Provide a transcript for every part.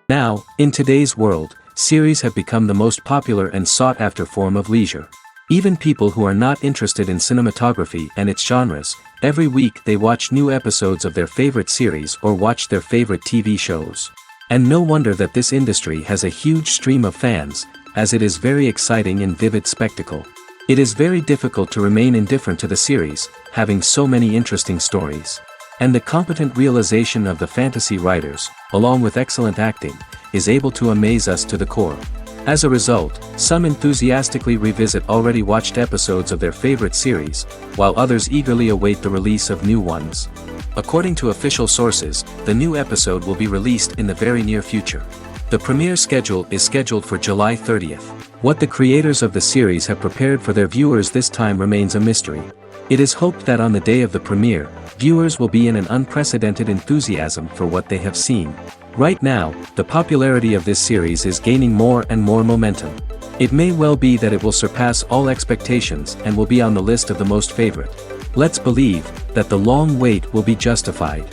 Now, in today's world, series have become the most popular and sought-after form of leisure. Even people who are not interested in cinematography and its genres, every week they watch new episodes of their favorite series or watch their favorite TV shows. And no wonder that this industry has a huge stream of fans, as it is very exciting and vivid spectacle. It is very difficult to remain indifferent to the series, having so many interesting stories. And the competent realization of the fantasy writers, along with excellent acting, is able to amaze us to the core. As a result, some enthusiastically revisit already watched episodes of their favorite series, while others eagerly await the release of new ones. According to official sources, the new episode will be released in the very near future. The premiere schedule is scheduled for July 30th. What the creators of the series have prepared for their viewers this time remains a mystery. It is hoped that on the day of the premiere, viewers will be in an unprecedented enthusiasm for what they have seen. Right now, the popularity of this series is gaining more and more momentum. It may well be that it will surpass all expectations and will be on the list of the most favorite. Let's believe that the long wait will be justified.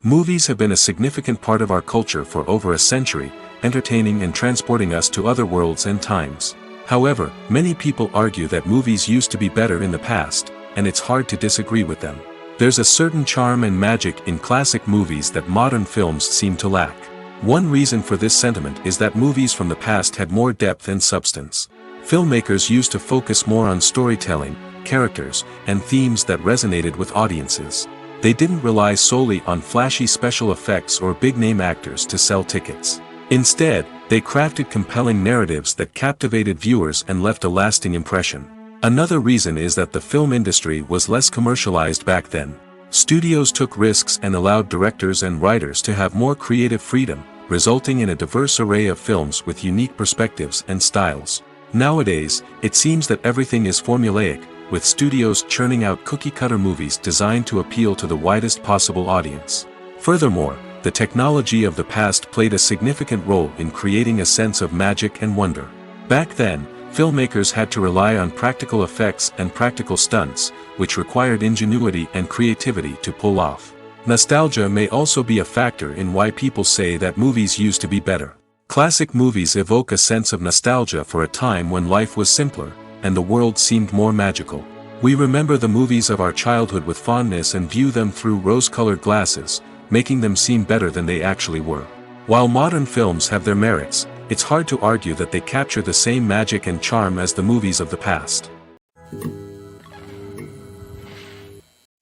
Movies have been a significant part of our culture for over a century, entertaining and transporting us to other worlds and times. However, many people argue that movies used to be better in the past, and it's hard to disagree with them. There's a certain charm and magic in classic movies that modern films seem to lack. One reason for this sentiment is that movies from the past had more depth and substance. Filmmakers used to focus more on storytelling, characters, and themes that resonated with audiences. They didn't rely solely on flashy special effects or big-name actors to sell tickets. Instead, they crafted compelling narratives that captivated viewers and left a lasting impression. Another reason is that the film industry was less commercialized back then. Studios took risks and allowed directors and writers to have more creative freedom, resulting in a diverse array of films with unique perspectives and styles. Nowadays, it seems that everything is formulaic, with studios churning out cookie-cutter movies designed to appeal to the widest possible audience. Furthermore, the technology of the past played a significant role in creating a sense of magic and wonder. Back then, filmmakers had to rely on practical effects and practical stunts, which required ingenuity and creativity to pull off. Nostalgia may also be a factor in why people say that movies used to be better. Classic movies evoke a sense of nostalgia for a time when life was simpler, and the world seemed more magical. We remember the movies of our childhood with fondness and view them through rose-colored glasses, making them seem better than they actually were. While modern films have their merits, it's hard to argue that they capture the same magic and charm as the movies of the past.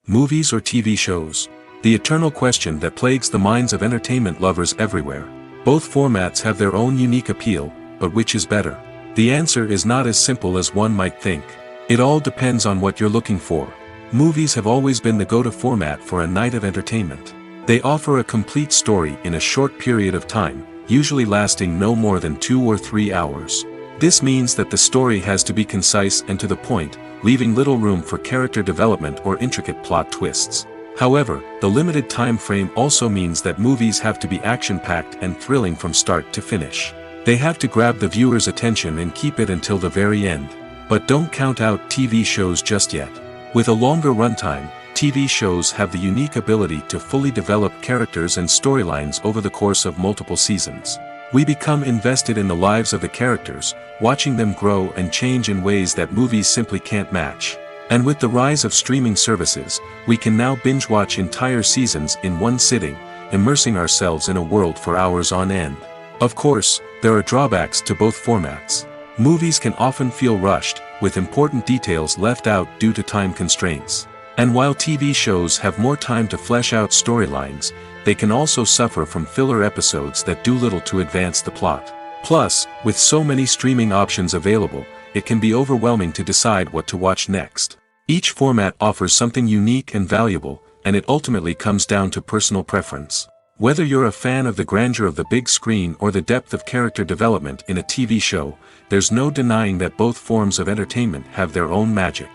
Movies or TV shows? The eternal question that plagues the minds of entertainment lovers everywhere. Both formats have their own unique appeal, but which is better? The answer is not as simple as one might think. It all depends on what you're looking for. Movies have always been the go-to format for a night of entertainment. They offer a complete story in a short period of time, usually lasting no more than 2 or 3 hours. This means that the story has to be concise and to the point, leaving little room for character development or intricate plot twists. However, the limited time frame also means that movies have to be action-packed and thrilling from start to finish. They have to grab the viewer's attention and keep it until the very end. But don't count out TV shows just yet. With a longer runtime, TV shows have the unique ability to fully develop characters and storylines over the course of multiple seasons. We become invested in the lives of the characters, watching them grow and change in ways that movies simply can't match. And with the rise of streaming services, we can now binge-watch entire seasons in one sitting, immersing ourselves in a world for hours on end. Of course, there are drawbacks to both formats. Movies can often feel rushed, with important details left out due to time constraints. And while TV shows have more time to flesh out storylines, they can also suffer from filler episodes that do little to advance the plot. Plus, with so many streaming options available, it can be overwhelming to decide what to watch next. Each format offers something unique and valuable, and it ultimately comes down to personal preference. Whether you're a fan of the grandeur of the big screen or the depth of character development in a TV show, there's no denying that both forms of entertainment have their own magic.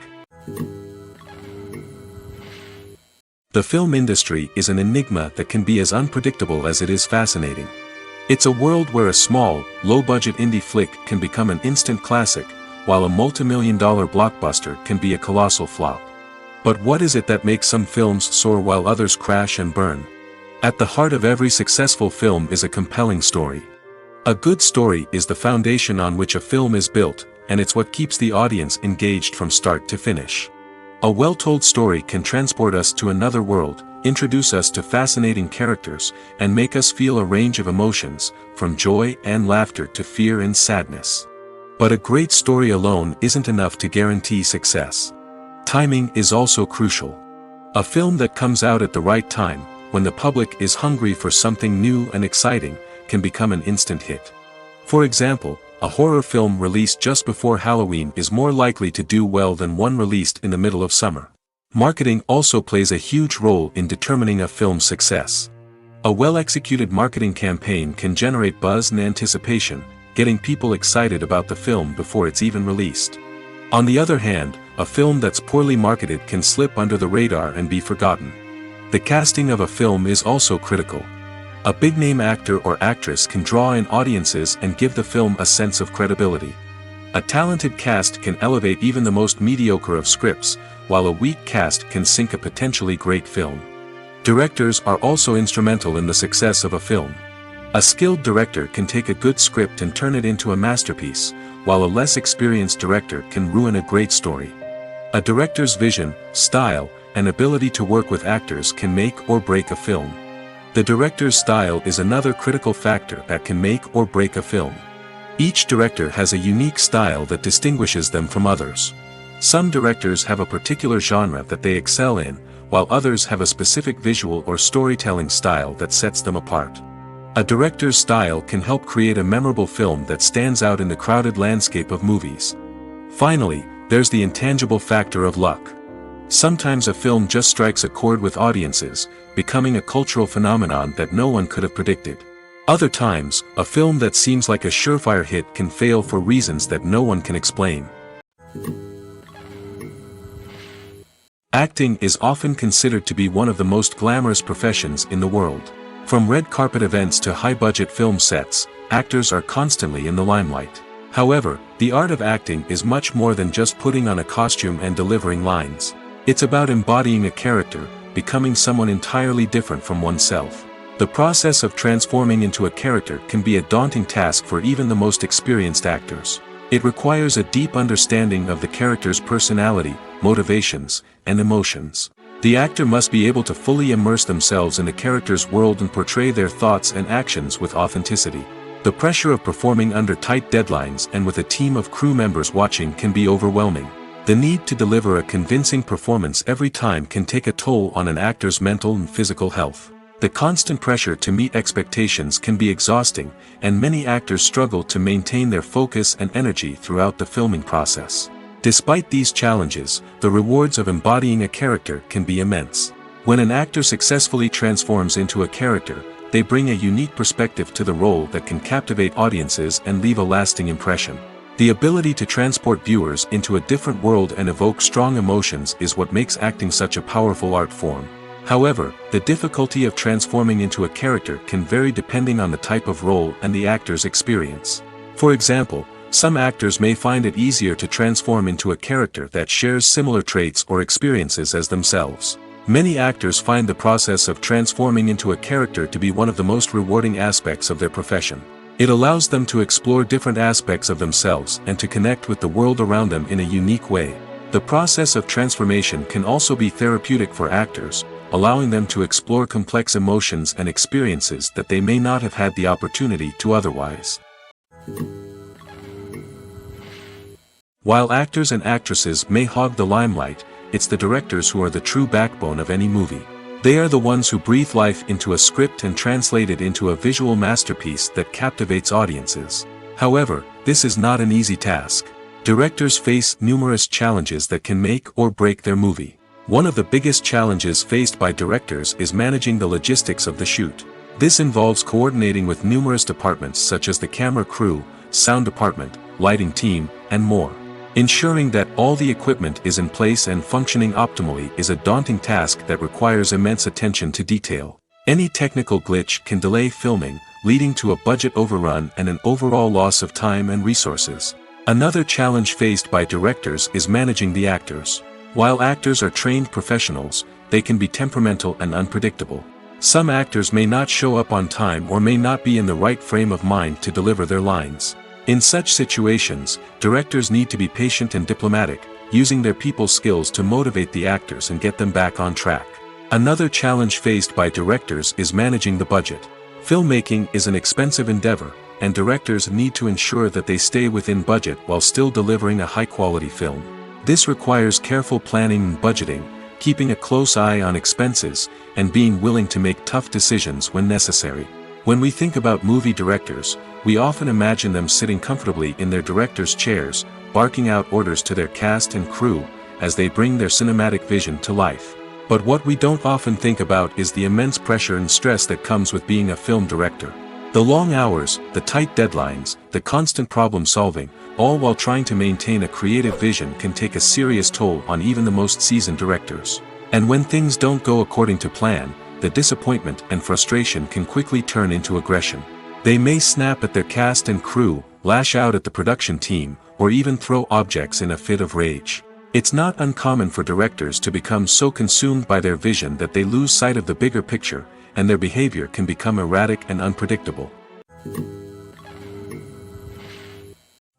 The film industry is an enigma that can be as unpredictable as it is fascinating. It's a world where a small, low-budget indie flick can become an instant classic, while a multi-million-dollar blockbuster can be a colossal flop. But what is it that makes some films soar while others crash and burn? At the heart of every successful film is a compelling story. A good story is the foundation on which a film is built, and it's what keeps the audience engaged from start to finish. A well-told story can transport us to another world, introduce us to fascinating characters, and make us feel a range of emotions, from joy and laughter to fear and sadness. But a great story alone isn't enough to guarantee success. Timing is also crucial. A film that comes out at the right time, when the public is hungry for something new and exciting, can become an instant hit. For example, a horror film released just before Halloween is more likely to do well than one released in the middle of summer. Marketing also plays a huge role in determining a film's success. A well-executed marketing campaign can generate buzz and anticipation, getting people excited about the film before it's even released. On the other hand, a film that's poorly marketed can slip under the radar and be forgotten. The casting of a film is also critical. A big-name actor or actress can draw in audiences and give the film a sense of credibility. A talented cast can elevate even the most mediocre of scripts, while a weak cast can sink a potentially great film. Directors are also instrumental in the success of a film. A skilled director can take a good script and turn it into a masterpiece, while a less experienced director can ruin a great story. A director's vision, style, and ability to work with actors can make or break a film. The director's style is another critical factor that can make or break a film. Each director has a unique style that distinguishes them from others. Some directors have a particular genre that they excel in, while others have a specific visual or storytelling style that sets them apart. A director's style can help create a memorable film that stands out in the crowded landscape of movies. Finally, there's the intangible factor of luck. Sometimes a film just strikes a chord with audiences, becoming a cultural phenomenon that no one could have predicted. Other times, a film that seems like a surefire hit can fail for reasons that no one can explain. Acting is often considered to be one of the most glamorous professions in the world. From red carpet events to high-budget film sets, actors are constantly in the limelight. However, the art of acting is much more than just putting on a costume and delivering lines. It's about embodying a character, becoming someone entirely different from oneself. The process of transforming into a character can be a daunting task for even the most experienced actors. It requires a deep understanding of the character's personality, motivations, and emotions. The actor must be able to fully immerse themselves in the character's world and portray their thoughts and actions with authenticity. The pressure of performing under tight deadlines and with a team of crew members watching can be overwhelming. The need to deliver a convincing performance every time can take a toll on an actor's mental and physical health. The constant pressure to meet expectations can be exhausting, and many actors struggle to maintain their focus and energy throughout the filming process. Despite these challenges, the rewards of embodying a character can be immense. When an actor successfully transforms into a character, they bring a unique perspective to the role that can captivate audiences and leave a lasting impression. The ability to transport viewers into a different world and evoke strong emotions is what makes acting such a powerful art form. However, the difficulty of transforming into a character can vary depending on the type of role and the actor's experience. For example, some actors may find it easier to transform into a character that shares similar traits or experiences as themselves. Many actors find the process of transforming into a character to be one of the most rewarding aspects of their profession. It allows them to explore different aspects of themselves and to connect with the world around them in a unique way. The process of transformation can also be therapeutic for actors, allowing them to explore complex emotions and experiences that they may not have had the opportunity to otherwise. While actors and actresses may hog the limelight, it's the directors who are the true backbone of any movie. They are the ones who breathe life into a script and translate it into a visual masterpiece that captivates audiences. However, this is not an easy task. Directors face numerous challenges that can make or break their movie. One of the biggest challenges faced by directors is managing the logistics of the shoot. This involves coordinating with numerous departments such as the camera crew, sound department, lighting team, and more. Ensuring that all the equipment is in place and functioning optimally is a daunting task that requires immense attention to detail. Any technical glitch can delay filming, leading to a budget overrun and an overall loss of time and resources. Another challenge faced by directors is managing the actors. While actors are trained professionals, they can be temperamental and unpredictable. Some actors may not show up on time or may not be in the right frame of mind to deliver their lines. In such situations, directors need to be patient and diplomatic, using their people skills to motivate the actors and get them back on track. Another challenge faced by directors is managing the budget. Filmmaking is an expensive endeavor, and directors need to ensure that they stay within budget while still delivering a high-quality film. This requires careful planning and budgeting, keeping a close eye on expenses, and being willing to make tough decisions when necessary. When we think about movie directors, we often imagine them sitting comfortably in their director's chairs, barking out orders to their cast and crew, as they bring their cinematic vision to life. But what we don't often think about is the immense pressure and stress that comes with being a film director. The long hours, the tight deadlines, the constant problem solving, all while trying to maintain a creative vision can take a serious toll on even the most seasoned directors. And when things don't go according to plan, the disappointment and frustration can quickly turn into aggression. They may snap at their cast and crew, lash out at the production team, or even throw objects in a fit of rage. It's not uncommon for directors to become so consumed by their vision that they lose sight of the bigger picture, and their behavior can become erratic and unpredictable.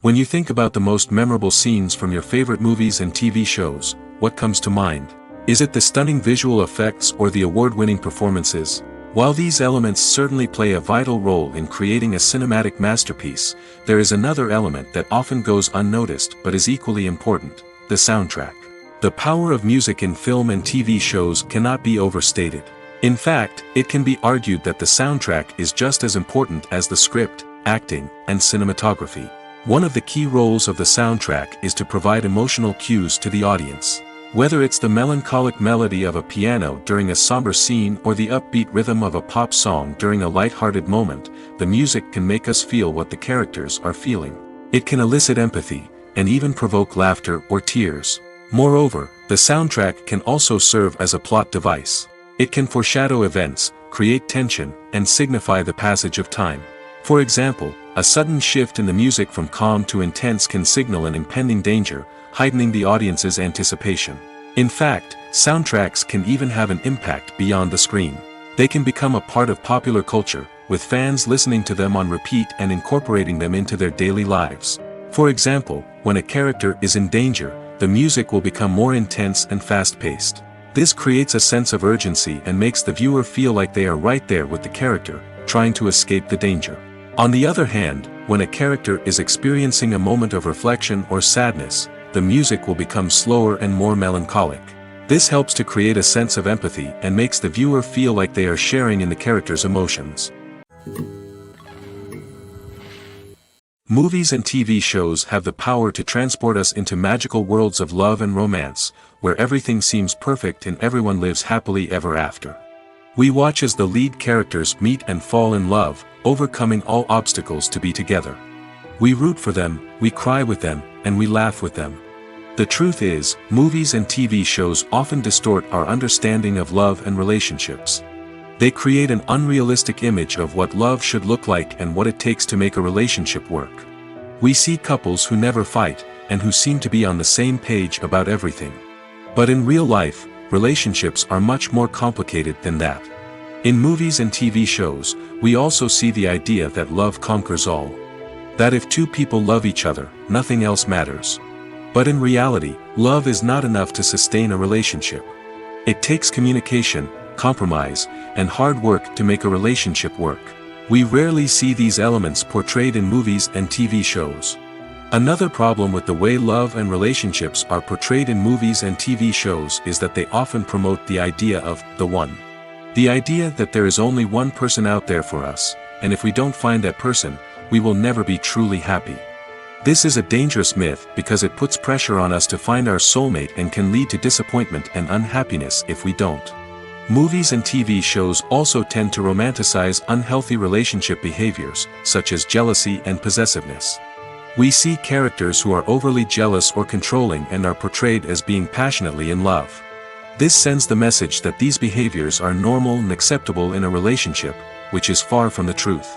When you think about the most memorable scenes from your favorite movies and TV shows, what comes to mind? Is it the stunning visual effects or the award-winning performances? While these elements certainly play a vital role in creating a cinematic masterpiece, there is another element that often goes unnoticed but is equally important: the soundtrack. The power of music in film and TV shows cannot be overstated. In fact, it can be argued that the soundtrack is just as important as the script, acting, and cinematography. One of the key roles of the soundtrack is to provide emotional cues to the audience. Whether it's the melancholic melody of a piano during a somber scene or the upbeat rhythm of a pop song during a light-hearted moment, the music can make us feel what the characters are feeling. It can elicit empathy, and even provoke laughter or tears. Moreover, the soundtrack can also serve as a plot device. It can foreshadow events, create tension, and signify the passage of time. For example, a sudden shift in the music from calm to intense can signal an impending danger, heightening the audience's anticipation. In fact, soundtracks can even have an impact beyond the screen. They can become a part of popular culture, with fans listening to them on repeat and incorporating them into their daily lives. For example, when a character is in danger, the music will become more intense and fast-paced. This creates a sense of urgency and makes the viewer feel like they are right there with the character, trying to escape the danger. On the other hand, when a character is experiencing a moment of reflection or sadness, the music will become slower and more melancholic. This helps to create a sense of empathy and makes the viewer feel like they are sharing in the character's emotions. Movies and TV shows have the power to transport us into magical worlds of love and romance, where everything seems perfect and everyone lives happily ever after. We watch as the lead characters meet and fall in love, overcoming all obstacles to be together. We root for them, we cry with them, and we laugh with them. The truth is, movies and TV shows often distort our understanding of love and relationships. They create an unrealistic image of what love should look like and what it takes to make a relationship work. We see couples who never fight, and who seem to be on the same page about everything. But in real life, relationships are much more complicated than that. In movies and TV shows, we also see the idea that love conquers all. That if two people love each other, nothing else matters. But in reality, love is not enough to sustain a relationship. It takes communication, compromise, and hard work to make a relationship work. We rarely see these elements portrayed in movies and TV shows. Another problem with the way love and relationships are portrayed in movies and TV shows is that they often promote the idea of the one. The idea that there is only one person out there for us, and if we don't find that person, we will never be truly happy. This is a dangerous myth because it puts pressure on us to find our soulmate and can lead to disappointment and unhappiness if we don't. Movies and TV shows also tend to romanticize unhealthy relationship behaviors, such as jealousy and possessiveness. We see characters who are overly jealous or controlling and are portrayed as being passionately in love. This sends the message that these behaviors are normal and acceptable in a relationship, which is far from the truth.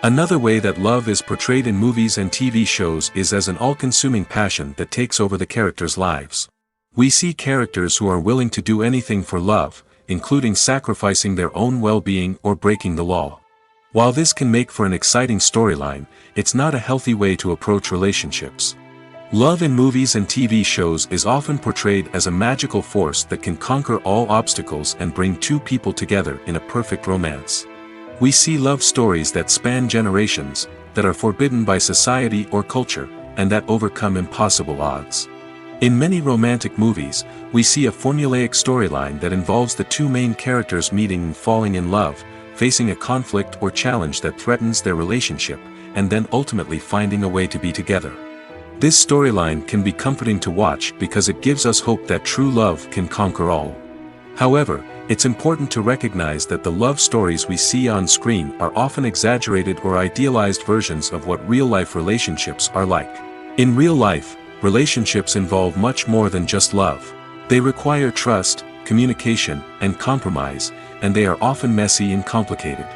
Another way that love is portrayed in movies and TV shows is as an all-consuming passion that takes over the characters' lives. We see characters who are willing to do anything for love, including sacrificing their own well-being or breaking the law. While this can make for an exciting storyline, it's not a healthy way to approach relationships. Love in movies and TV shows is often portrayed as a magical force that can conquer all obstacles and bring two people together in a perfect romance. We see love stories that span generations, that are forbidden by society or culture, and that overcome impossible odds. In many romantic movies, we see a formulaic storyline that involves the two main characters meeting and falling in love, facing a conflict or challenge that threatens their relationship, and then ultimately finding a way to be together. This storyline can be comforting to watch because it gives us hope that true love can conquer all. However, it's important to recognize that the love stories we see on screen are often exaggerated or idealized versions of what real-life relationships are like. In real life, relationships involve much more than just love. They require trust, communication, and compromise, and they are often messy and complicated.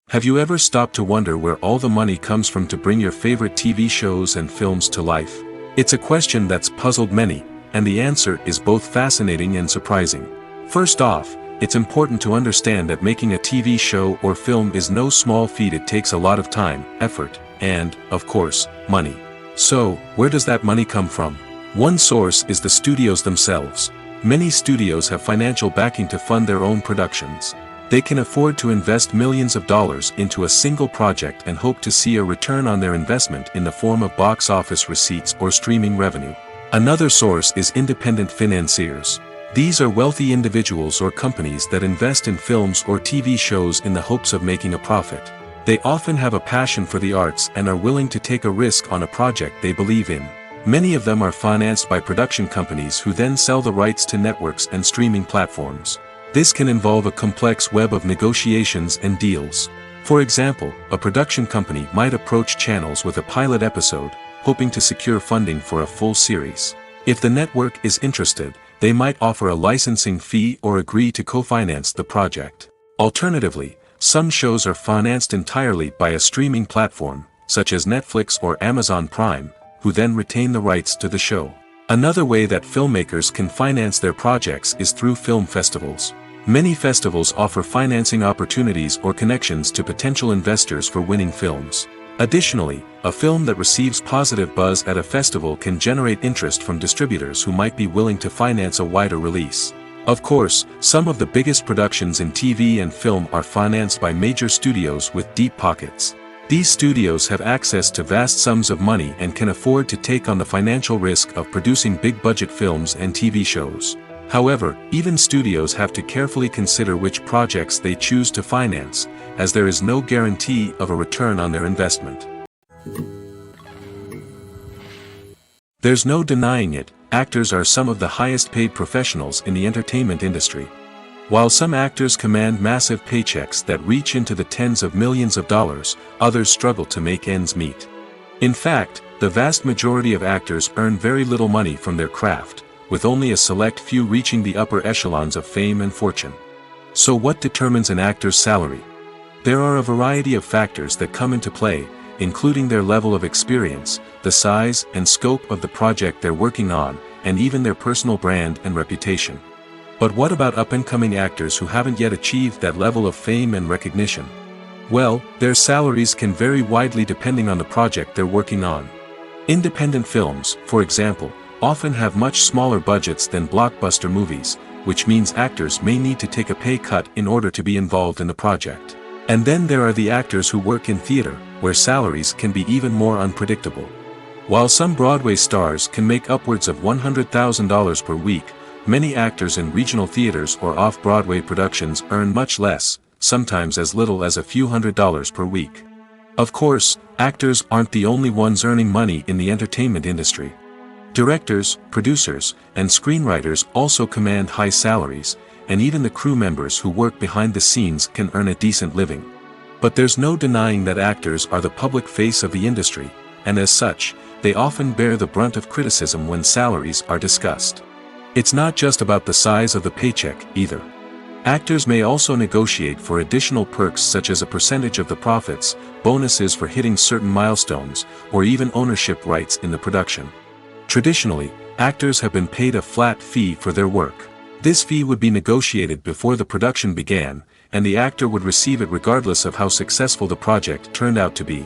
Have you ever stopped to wonder where all the money comes from to bring your favorite TV shows and films to life? It's a question that's puzzled many, and the answer is both fascinating and surprising. First off, it's important to understand that making a TV show or film is no small feat. It takes a lot of time, effort, and, of course, money. So, where does that money come from? One source is the studios themselves. Many studios have financial backing to fund their own productions. They can afford to invest millions of dollars into a single project and hope to see a return on their investment in the form of box office receipts or streaming revenue. Another source is independent financiers. These are wealthy individuals or companies that invest in films or TV shows in the hopes of making a profit. They often have a passion for the arts and are willing to take a risk on a project they believe in. Many of them are financed by production companies who then sell the rights to networks and streaming platforms. This can involve a complex web of negotiations and deals. For example, a production company might approach channels with a pilot episode, hoping to secure funding for a full series. If the network is interested, they might offer a licensing fee or agree to co-finance the project. Alternatively, some shows are financed entirely by a streaming platform, such as Netflix or Amazon Prime, who then retain the rights to the show. Another way that filmmakers can finance their projects is through film festivals. Many festivals offer financing opportunities or connections to potential investors for winning films. Additionally, a film that receives positive buzz at a festival can generate interest from distributors who might be willing to finance a wider release. Of course, some of the biggest productions in TV and film are financed by major studios with deep pockets. These studios have access to vast sums of money and can afford to take on the financial risk of producing big-budget films and TV shows. However, even studios have to carefully consider which projects they choose to finance, as there is no guarantee of a return on their investment. There's no denying it, actors are some of the highest-paid professionals in the entertainment industry. While some actors command massive paychecks that reach into the tens of millions of dollars, others struggle to make ends meet. In fact, the vast majority of actors earn very little money from their craft, with only a select few reaching the upper echelons of fame and fortune. So what determines an actor's salary? There are a variety of factors that come into play, including their level of experience, the size and scope of the project they're working on, and even their personal brand and reputation. But what about up-and-coming actors who haven't yet achieved that level of fame and recognition? Well, their salaries can vary widely depending on the project they're working on. Independent films, for example, often have much smaller budgets than blockbuster movies, which means actors may need to take a pay cut in order to be involved in the project. And then there are the actors who work in theater, where salaries can be even more unpredictable. While some Broadway stars can make upwards of $100,000 per week, many actors in regional theaters or off-Broadway productions earn much less, sometimes as little as a few $100s per week. Of course, actors aren't the only ones earning money in the entertainment industry. Directors, producers, and screenwriters also command high salaries, and even the crew members who work behind the scenes can earn a decent living. But there's no denying that actors are the public face of the industry, and as such, they often bear the brunt of criticism when salaries are discussed. It's not just about the size of the paycheck, either. Actors may also negotiate for additional perks such as a percentage of the profits, bonuses for hitting certain milestones, or even ownership rights in the production. Traditionally, actors have been paid a flat fee for their work. This fee would be negotiated before the production began, and the actor would receive it regardless of how successful the project turned out to be.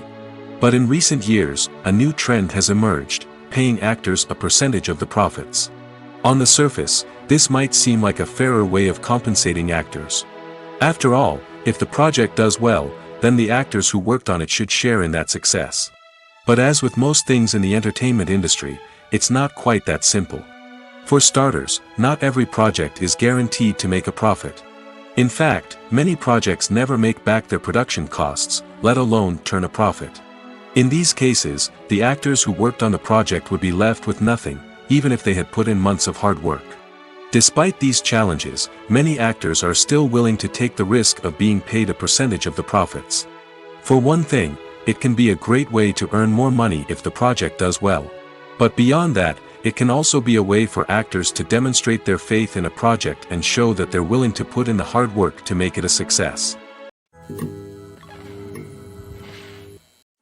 But in recent years, a new trend has emerged, paying actors a percentage of the profits. On the surface, this might seem like a fairer way of compensating actors. After all, if the project does well, then the actors who worked on it should share in that success. But as with most things in the entertainment industry, it's not quite that simple. For starters, not every project is guaranteed to make a profit. In fact, many projects never make back their production costs, let alone turn a profit. In these cases, the actors who worked on the project would be left with nothing, even if they had put in months of hard work. Despite these challenges, many actors are still willing to take the risk of being paid a percentage of the profits. For one thing, it can be a great way to earn more money if the project does well. But beyond that, it can also be a way for actors to demonstrate their faith in a project and show that they're willing to put in the hard work to make it a success.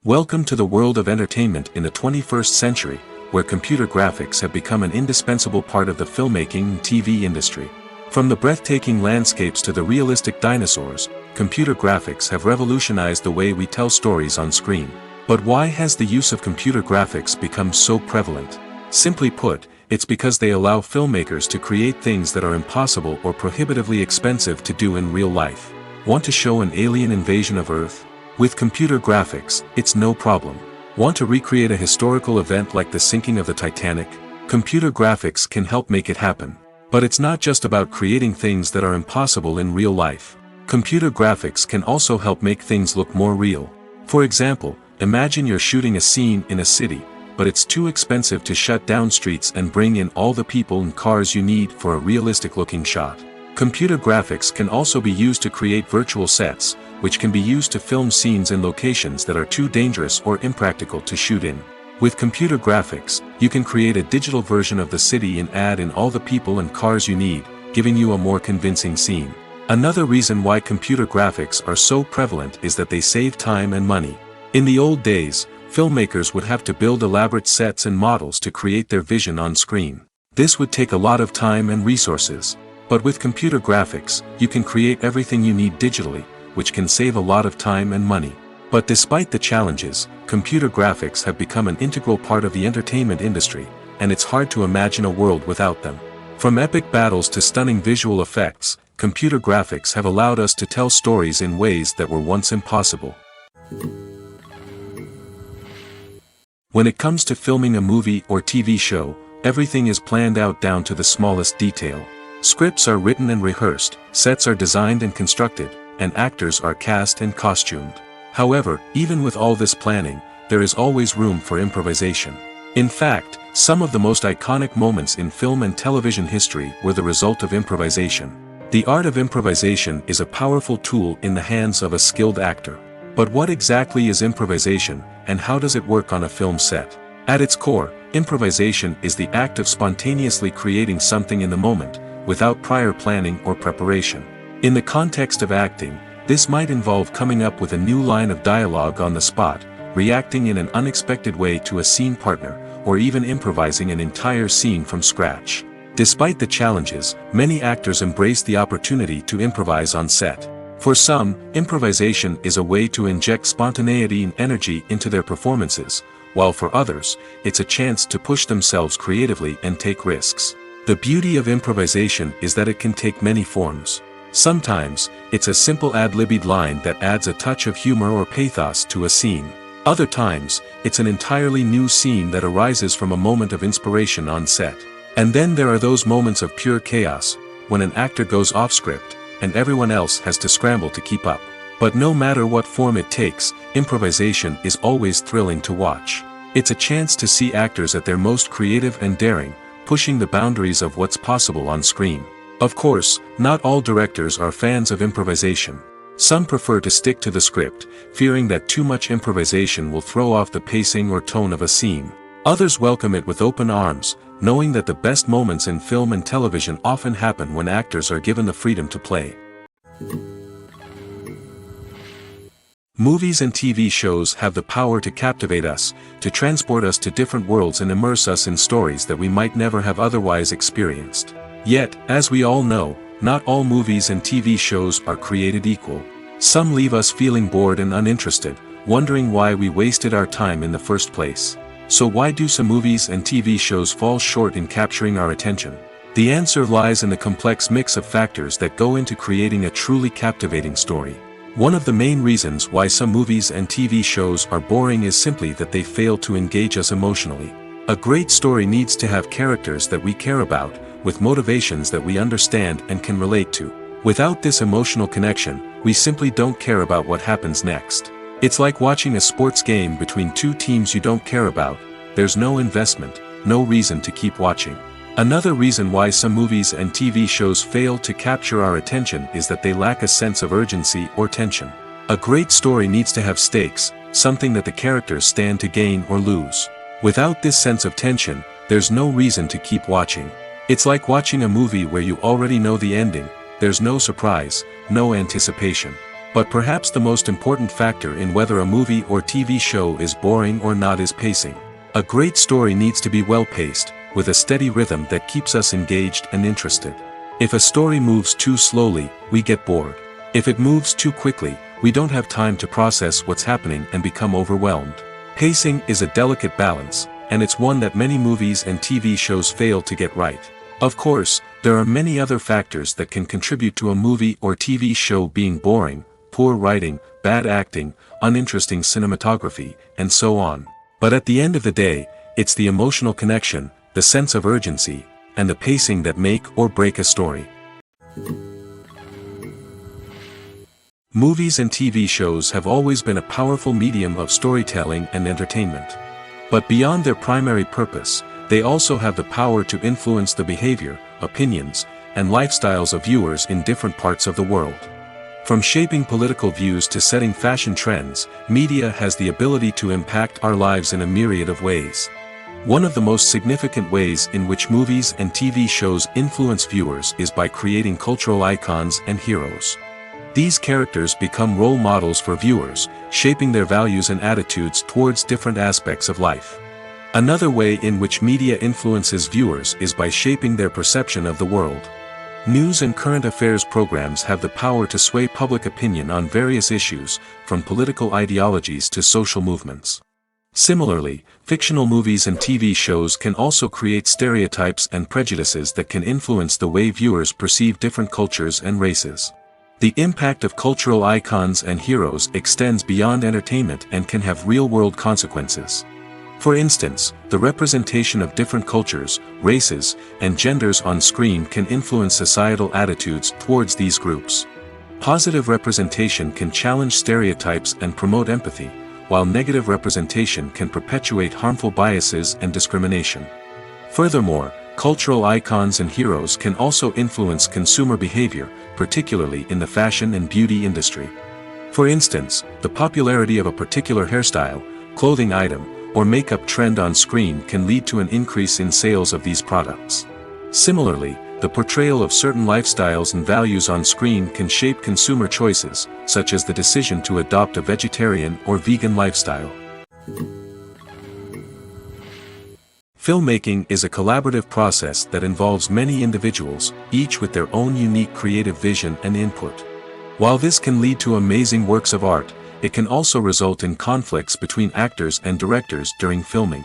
Welcome to the world of entertainment in the 21st century, where computer graphics have become an indispensable part of the filmmaking and TV industry. From the breathtaking landscapes to the realistic dinosaurs, computer graphics have revolutionized the way we tell stories on screen. But why has the use of computer graphics become so prevalent? Simply put, it's because they allow filmmakers to create things that are impossible or prohibitively expensive to do in real life. Want to show an alien invasion of Earth? With computer graphics, it's no problem. Want to recreate a historical event like the sinking of the Titanic? Computer graphics can help make it happen. But it's not just about creating things that are impossible in real life. Computer graphics can also help make things look more real. For example, imagine you're shooting a scene in a city, but it's too expensive to shut down streets and bring in all the people and cars you need for a realistic-looking shot. Computer graphics can also be used to create virtual sets, which can be used to film scenes in locations that are too dangerous or impractical to shoot in. With computer graphics, you can create a digital version of the city and add in all the people and cars you need, giving you a more convincing scene. Another reason why computer graphics are so prevalent is that they save time and money. In the old days, filmmakers would have to build elaborate sets and models to create their vision on screen. This would take a lot of time and resources. But with computer graphics, you can create everything you need digitally, which can save a lot of time and money. But despite the challenges, computer graphics have become an integral part of the entertainment industry, and it's hard to imagine a world without them. From epic battles to stunning visual effects, computer graphics have allowed us to tell stories in ways that were once impossible. When it comes to filming a movie or TV show, everything is planned out down to the smallest detail. Scripts are written and rehearsed, sets are designed and constructed, and actors are cast and costumed. However, even with all this planning, there is always room for improvisation. In fact, some of the most iconic moments in film and television history were the result of improvisation. The art of improvisation is a powerful tool in the hands of a skilled actor. But what exactly is improvisation, and how does it work on a film set? At its core, improvisation is the act of spontaneously creating something in the moment, without prior planning or preparation. In the context of acting, this might involve coming up with a new line of dialogue on the spot, reacting in an unexpected way to a scene partner, or even improvising an entire scene from scratch. Despite the challenges, many actors embrace the opportunity to improvise on set. For some, improvisation is a way to inject spontaneity and energy into their performances, while for others, it's a chance to push themselves creatively and take risks. The beauty of improvisation is that it can take many forms. Sometimes, it's a simple ad-libbed line that adds a touch of humor or pathos to a scene. Other times, it's an entirely new scene that arises from a moment of inspiration on set. And then there are those moments of pure chaos, when an actor goes off script, and everyone else has to scramble to keep up. But no matter what form it takes, improvisation is always thrilling to watch. It's a chance to see actors at their most creative and daring, pushing the boundaries of what's possible on screen. Of course, not all directors are fans of improvisation. Some prefer to stick to the script, fearing that too much improvisation will throw off the pacing or tone of a scene. Others welcome it with open arms, knowing that the best moments in film and television often happen when actors are given the freedom to play. Movies and TV shows have the power to captivate us, to transport us to different worlds and immerse us in stories that we might never have otherwise experienced. Yet, as we all know, not all movies and TV shows are created equal. Some leave us feeling bored and uninterested, wondering why we wasted our time in the first place. So why do some movies and TV shows fall short in capturing our attention? The answer lies in the complex mix of factors that go into creating a truly captivating story. One of the main reasons why some movies and TV shows are boring is simply that they fail to engage us emotionally. A great story needs to have characters that we care about, with motivations that we understand and can relate to. Without this emotional connection, we simply don't care about what happens next. It's like watching a sports game between two teams you don't care about. There's no investment, no reason to keep watching. Another reason why some movies and TV shows fail to capture our attention is that they lack a sense of urgency or tension. A great story needs to have stakes, something that the characters stand to gain or lose. Without this sense of tension, there's no reason to keep watching. It's like watching a movie where you already know the ending. There's no surprise, no anticipation. But perhaps the most important factor in whether a movie or TV show is boring or not is pacing. A great story needs to be well-paced, with a steady rhythm that keeps us engaged and interested. If a story moves too slowly, we get bored. If it moves too quickly, we don't have time to process what's happening and become overwhelmed. Pacing is a delicate balance, and it's one that many movies and TV shows fail to get right. Of course, there are many other factors that can contribute to a movie or TV show being boring: poor writing, bad acting, uninteresting cinematography, and so on. But at the end of the day, it's the emotional connection, the sense of urgency, and the pacing that make or break a story. Movies and TV shows have always been a powerful medium of storytelling and entertainment. But beyond their primary purpose, they also have the power to influence the behavior, opinions, and lifestyles of viewers in different parts of the world. From shaping political views to setting fashion trends, media has the ability to impact our lives in a myriad of ways. One of the most significant ways in which movies and TV shows influence viewers is by creating cultural icons and heroes. These characters become role models for viewers, shaping their values and attitudes towards different aspects of life. Another way in which media influences viewers is by shaping their perception of the world. News and current affairs programs have the power to sway public opinion on various issues, from political ideologies to social movements. Similarly, fictional movies and TV shows can also create stereotypes and prejudices that can influence the way viewers perceive different cultures and races. The impact of cultural icons and heroes extends beyond entertainment and can have real-world consequences. For instance, the representation of different cultures, races, and genders on screen can influence societal attitudes towards these groups. Positive representation can challenge stereotypes and promote empathy, while negative representation can perpetuate harmful biases and discrimination. Furthermore, cultural icons and heroes can also influence consumer behavior, particularly in the fashion and beauty industry. For instance, the popularity of a particular hairstyle, clothing item, or makeup trend on screen can lead to an increase in sales of these products. Similarly, the portrayal of certain lifestyles and values on screen can shape consumer choices, such as the decision to adopt a vegetarian or vegan lifestyle. Filmmaking is a collaborative process that involves many individuals, each with their own unique creative vision and input. While this can lead to amazing works of art, it can also result in conflicts between actors and directors during filming.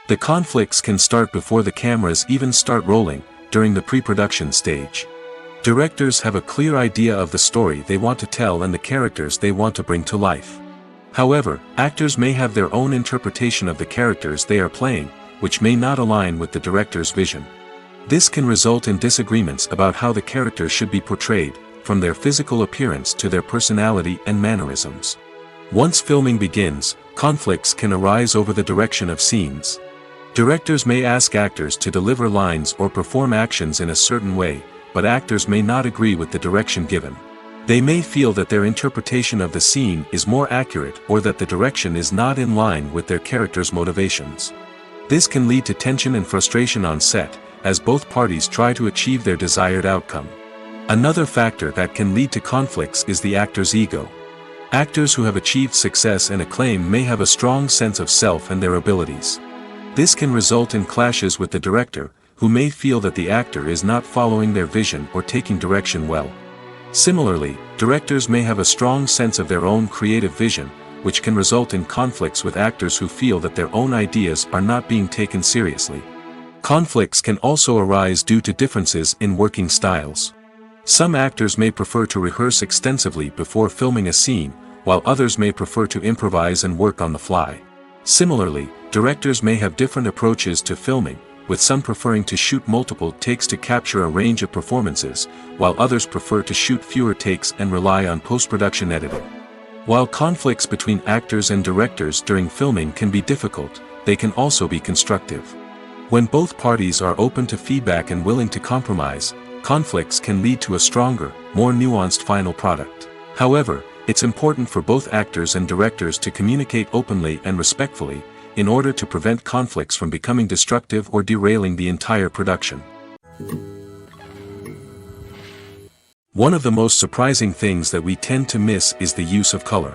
The conflicts can start before the cameras even start rolling, during the pre-production stage. Directors have a clear idea of the story they want to tell and the characters they want to bring to life. However, actors may have their own interpretation of the characters they are playing, which may not align with the director's vision. This can result in disagreements about how the characters should be portrayed, from their physical appearance to their personality and mannerisms. Once filming begins, conflicts can arise over the direction of scenes. Directors may ask actors to deliver lines or perform actions in a certain way, but actors may not agree with the direction given. They may feel that their interpretation of the scene is more accurate or that the direction is not in line with their character's motivations. This can lead to tension and frustration on set, as both parties try to achieve their desired outcome. Another factor that can lead to conflicts is the actor's ego. Actors who have achieved success and acclaim may have a strong sense of self and their abilities. This can result in clashes with the director, who may feel that the actor is not following their vision or taking direction well. Similarly, directors may have a strong sense of their own creative vision, which can result in conflicts with actors who feel that their own ideas are not being taken seriously. Conflicts can also arise due to differences in working styles. Some actors may prefer to rehearse extensively before filming a scene, while others may prefer to improvise and work on the fly. Similarly, directors may have different approaches to filming, with some preferring to shoot multiple takes to capture a range of performances, while others prefer to shoot fewer takes and rely on post-production editing. While conflicts between actors and directors during filming can be difficult, they can also be constructive. When both parties are open to feedback and willing to compromise, conflicts can lead to a stronger, more nuanced final product. However, it's important for both actors and directors to communicate openly and respectfully, in order to prevent conflicts from becoming destructive or derailing the entire production. One of the most surprising things that we tend to miss is the use of color.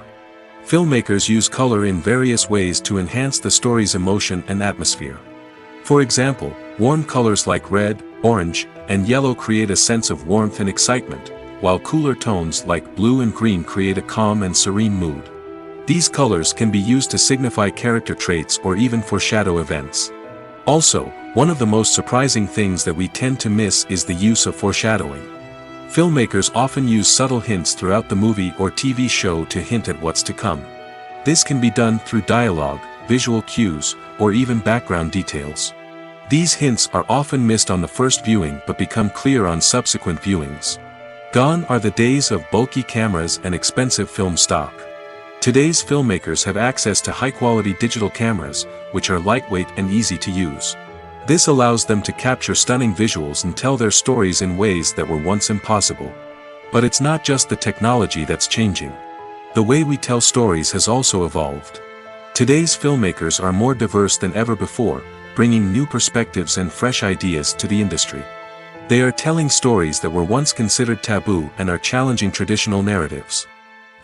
Filmmakers use color in various ways to enhance the story's emotion and atmosphere. For example, warm colors like red, orange, and yellow create a sense of warmth and excitement, while cooler tones like blue and green create a calm and serene mood. These colors can be used to signify character traits or even foreshadow events. Also, one of the most surprising things that we tend to miss is the use of foreshadowing. Filmmakers often use subtle hints throughout the movie or TV show to hint at what's to come. This can be done through dialogue, visual cues, or even background details. These hints are often missed on the first viewing but become clear on subsequent viewings. Gone are the days of bulky cameras and expensive film stock. Today's filmmakers have access to high-quality digital cameras, which are lightweight and easy to use. This allows them to capture stunning visuals and tell their stories in ways that were once impossible. But it's not just the technology that's changing. The way we tell stories has also evolved. Today's filmmakers are more diverse than ever before, bringing new perspectives and fresh ideas to the industry. They are telling stories that were once considered taboo and are challenging traditional narratives.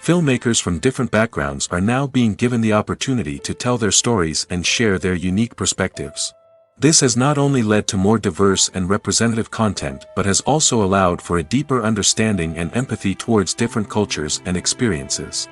Filmmakers from different backgrounds are now being given the opportunity to tell their stories and share their unique perspectives. This has not only led to more diverse and representative content but has also allowed for a deeper understanding and empathy towards different cultures and experiences.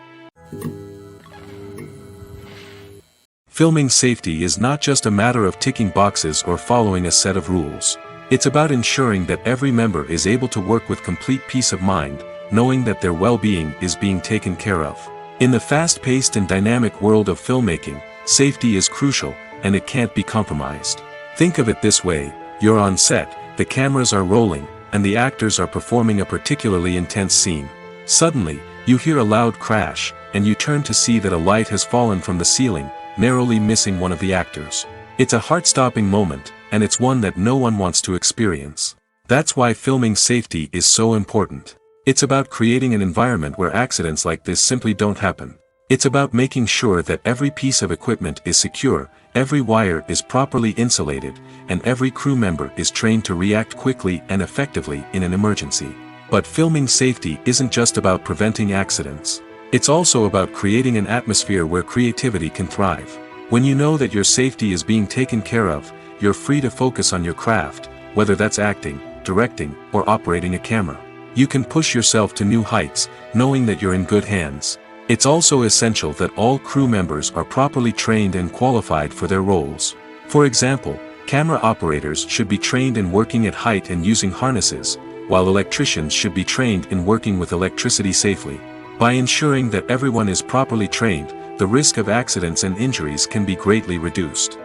Filming safety is not just a matter of ticking boxes or following a set of rules. It's about ensuring that every member is able to work with complete peace of mind, knowing that their well-being is being taken care of. In the fast-paced and dynamic world of filmmaking, safety is crucial, and it can't be compromised. Think of it this way: you're on set, the cameras are rolling, and the actors are performing a particularly intense scene. Suddenly, you hear a loud crash, and you turn to see that a light has fallen from the ceiling, narrowly missing one of the actors. It's a heart-stopping moment, and it's one that no one wants to experience. That's why filming safety is so important. It's about creating an environment where accidents like this simply don't happen. It's about making sure that every piece of equipment is secure, every wire is properly insulated, and every crew member is trained to react quickly and effectively in an emergency. But filming safety isn't just about preventing accidents. It's also about creating an atmosphere where creativity can thrive. When you know that your safety is being taken care of, you're free to focus on your craft, whether that's acting, directing, or operating a camera. You can push yourself to new heights, knowing that you're in good hands. It's also essential that all crew members are properly trained and qualified for their roles. For example, camera operators should be trained in working at height and using harnesses, while electricians should be trained in working with electricity safely. By ensuring that everyone is properly trained, the risk of accidents and injuries can be greatly reduced.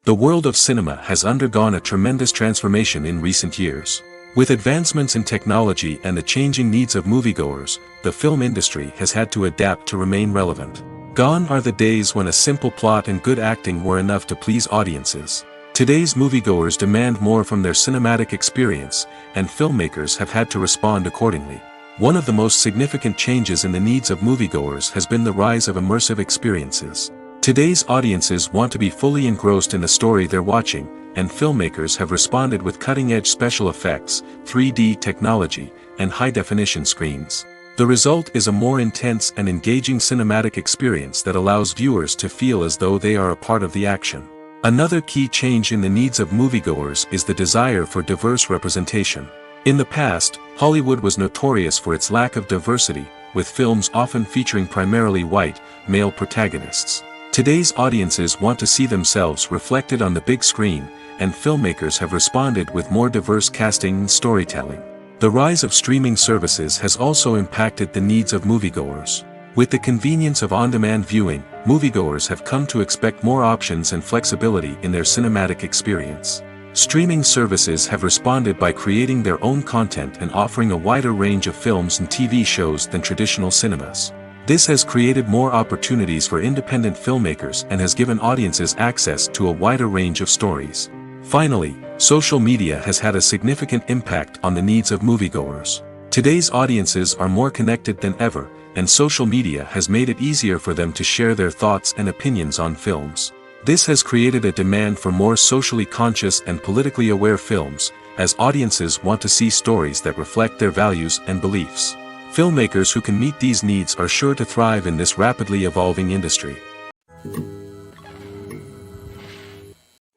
The world of cinema has undergone a tremendous transformation in recent years. With advancements in technology and the changing needs of moviegoers, the film industry has had to adapt to remain relevant. Gone are the days when a simple plot and good acting were enough to please audiences. Today's moviegoers demand more from their cinematic experience, and filmmakers have had to respond accordingly. One of the most significant changes in the needs of moviegoers has been the rise of immersive experiences. Today's audiences want to be fully engrossed in the story they're watching, and filmmakers have responded with cutting-edge special effects, 3D technology, and high-definition screens. The result is a more intense and engaging cinematic experience that allows viewers to feel as though they are a part of the action. Another key change in the needs of moviegoers is the desire for diverse representation. In the past, Hollywood was notorious for its lack of diversity, with films often featuring primarily white, male protagonists. Today's audiences want to see themselves reflected on the big screen, and filmmakers have responded with more diverse casting and storytelling. The rise of streaming services has also impacted the needs of moviegoers. With the convenience of on-demand viewing, moviegoers have come to expect more options and flexibility in their cinematic experience. Streaming services have responded by creating their own content and offering a wider range of films and TV shows than traditional cinemas. This has created more opportunities for independent filmmakers and has given audiences access to a wider range of stories. Finally, social media has had a significant impact on the needs of moviegoers. Today's audiences are more connected than ever, and social media has made it easier for them to share their thoughts and opinions on films. This has created a demand for more socially conscious and politically aware films, as audiences want to see stories that reflect their values and beliefs. Filmmakers who can meet these needs are sure to thrive in this rapidly evolving industry.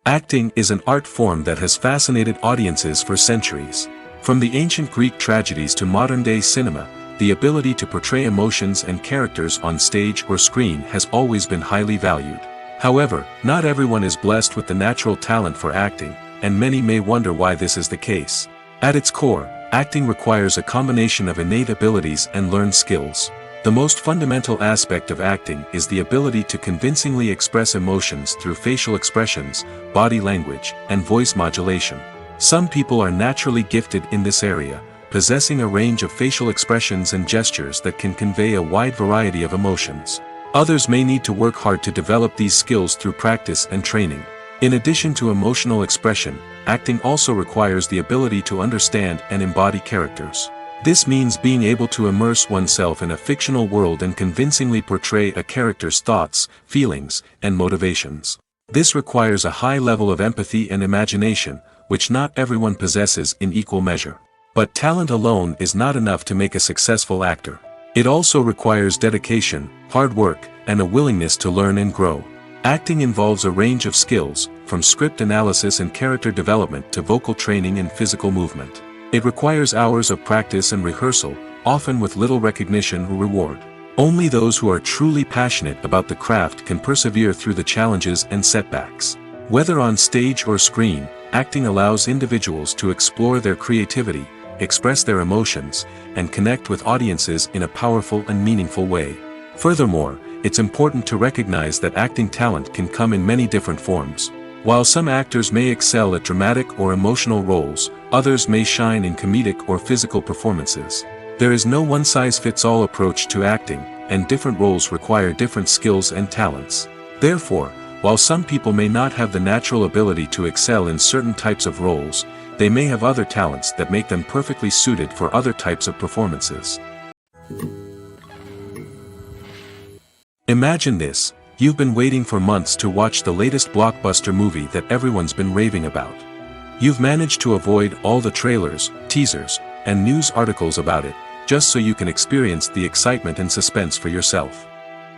Acting is an art form that has fascinated audiences for centuries. From the ancient Greek tragedies to modern-day cinema, the ability to portray emotions and characters on stage or screen has always been highly valued. However, not everyone is blessed with the natural talent for acting, and many may wonder why this is the case. At its core, acting requires a combination of innate abilities and learned skills. The most fundamental aspect of acting is the ability to convincingly express emotions through facial expressions, body language, and voice modulation. Some people are naturally gifted in this area, possessing a range of facial expressions and gestures that can convey a wide variety of emotions. Others may need to work hard to develop these skills through practice and training. In addition to emotional expression, acting also requires the ability to understand and embody characters. This means being able to immerse oneself in a fictional world and convincingly portray a character's thoughts, feelings, and motivations. This requires a high level of empathy and imagination, which not everyone possesses in equal measure. But talent alone is not enough to make a successful actor. It also requires dedication, hard work, and a willingness to learn and grow. Acting involves a range of skills, from script analysis and character development to vocal training and physical movement. It requires hours of practice and rehearsal, often with little recognition or reward. Only those who are truly passionate about the craft can persevere through the challenges and setbacks. Whether on stage or screen, acting allows individuals to explore their creativity, express their emotions, and connect with audiences in a powerful and meaningful way. Furthermore, it's important to recognize that acting talent can come in many different forms. While some actors may excel at dramatic or emotional roles, others may shine in comedic or physical performances. There is no one-size-fits-all approach to acting, and different roles require different skills and talents. Therefore, while some people may not have the natural ability to excel in certain types of roles, they may have other talents that make them perfectly suited for other types of performances. Imagine this. You've been waiting for months to watch the latest blockbuster movie that everyone's been raving about. You've managed to avoid all the trailers, teasers, and news articles about it, just so you can experience the excitement and suspense for yourself.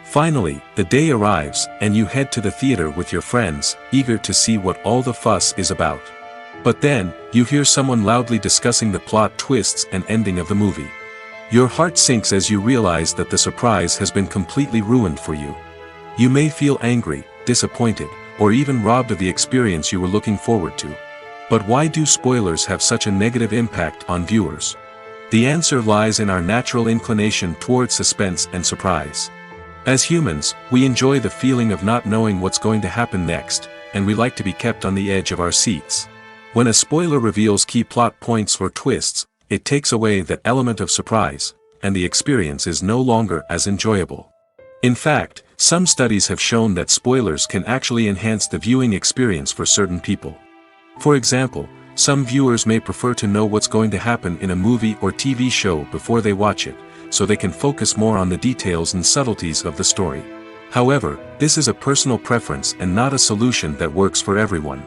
Finally, the day arrives, and you head to the theater with your friends, eager to see what all the fuss is about. But then, you hear someone loudly discussing the plot twists and ending of the movie. Your heart sinks as you realize that the surprise has been completely ruined for you. You may feel angry, disappointed, or even robbed of the experience you were looking forward to. But why do spoilers have such a negative impact on viewers? The answer lies in our natural inclination towards suspense and surprise. As humans, we enjoy the feeling of not knowing what's going to happen next, and we like to be kept on the edge of our seats. When a spoiler reveals key plot points or twists, it takes away that element of surprise, and the experience is no longer as enjoyable. In fact, some studies have shown that spoilers can actually enhance the viewing experience for certain people. For example, some viewers may prefer to know what's going to happen in a movie or TV show before they watch it, so they can focus more on the details and subtleties of the story. However, this is a personal preference and not a solution that works for everyone.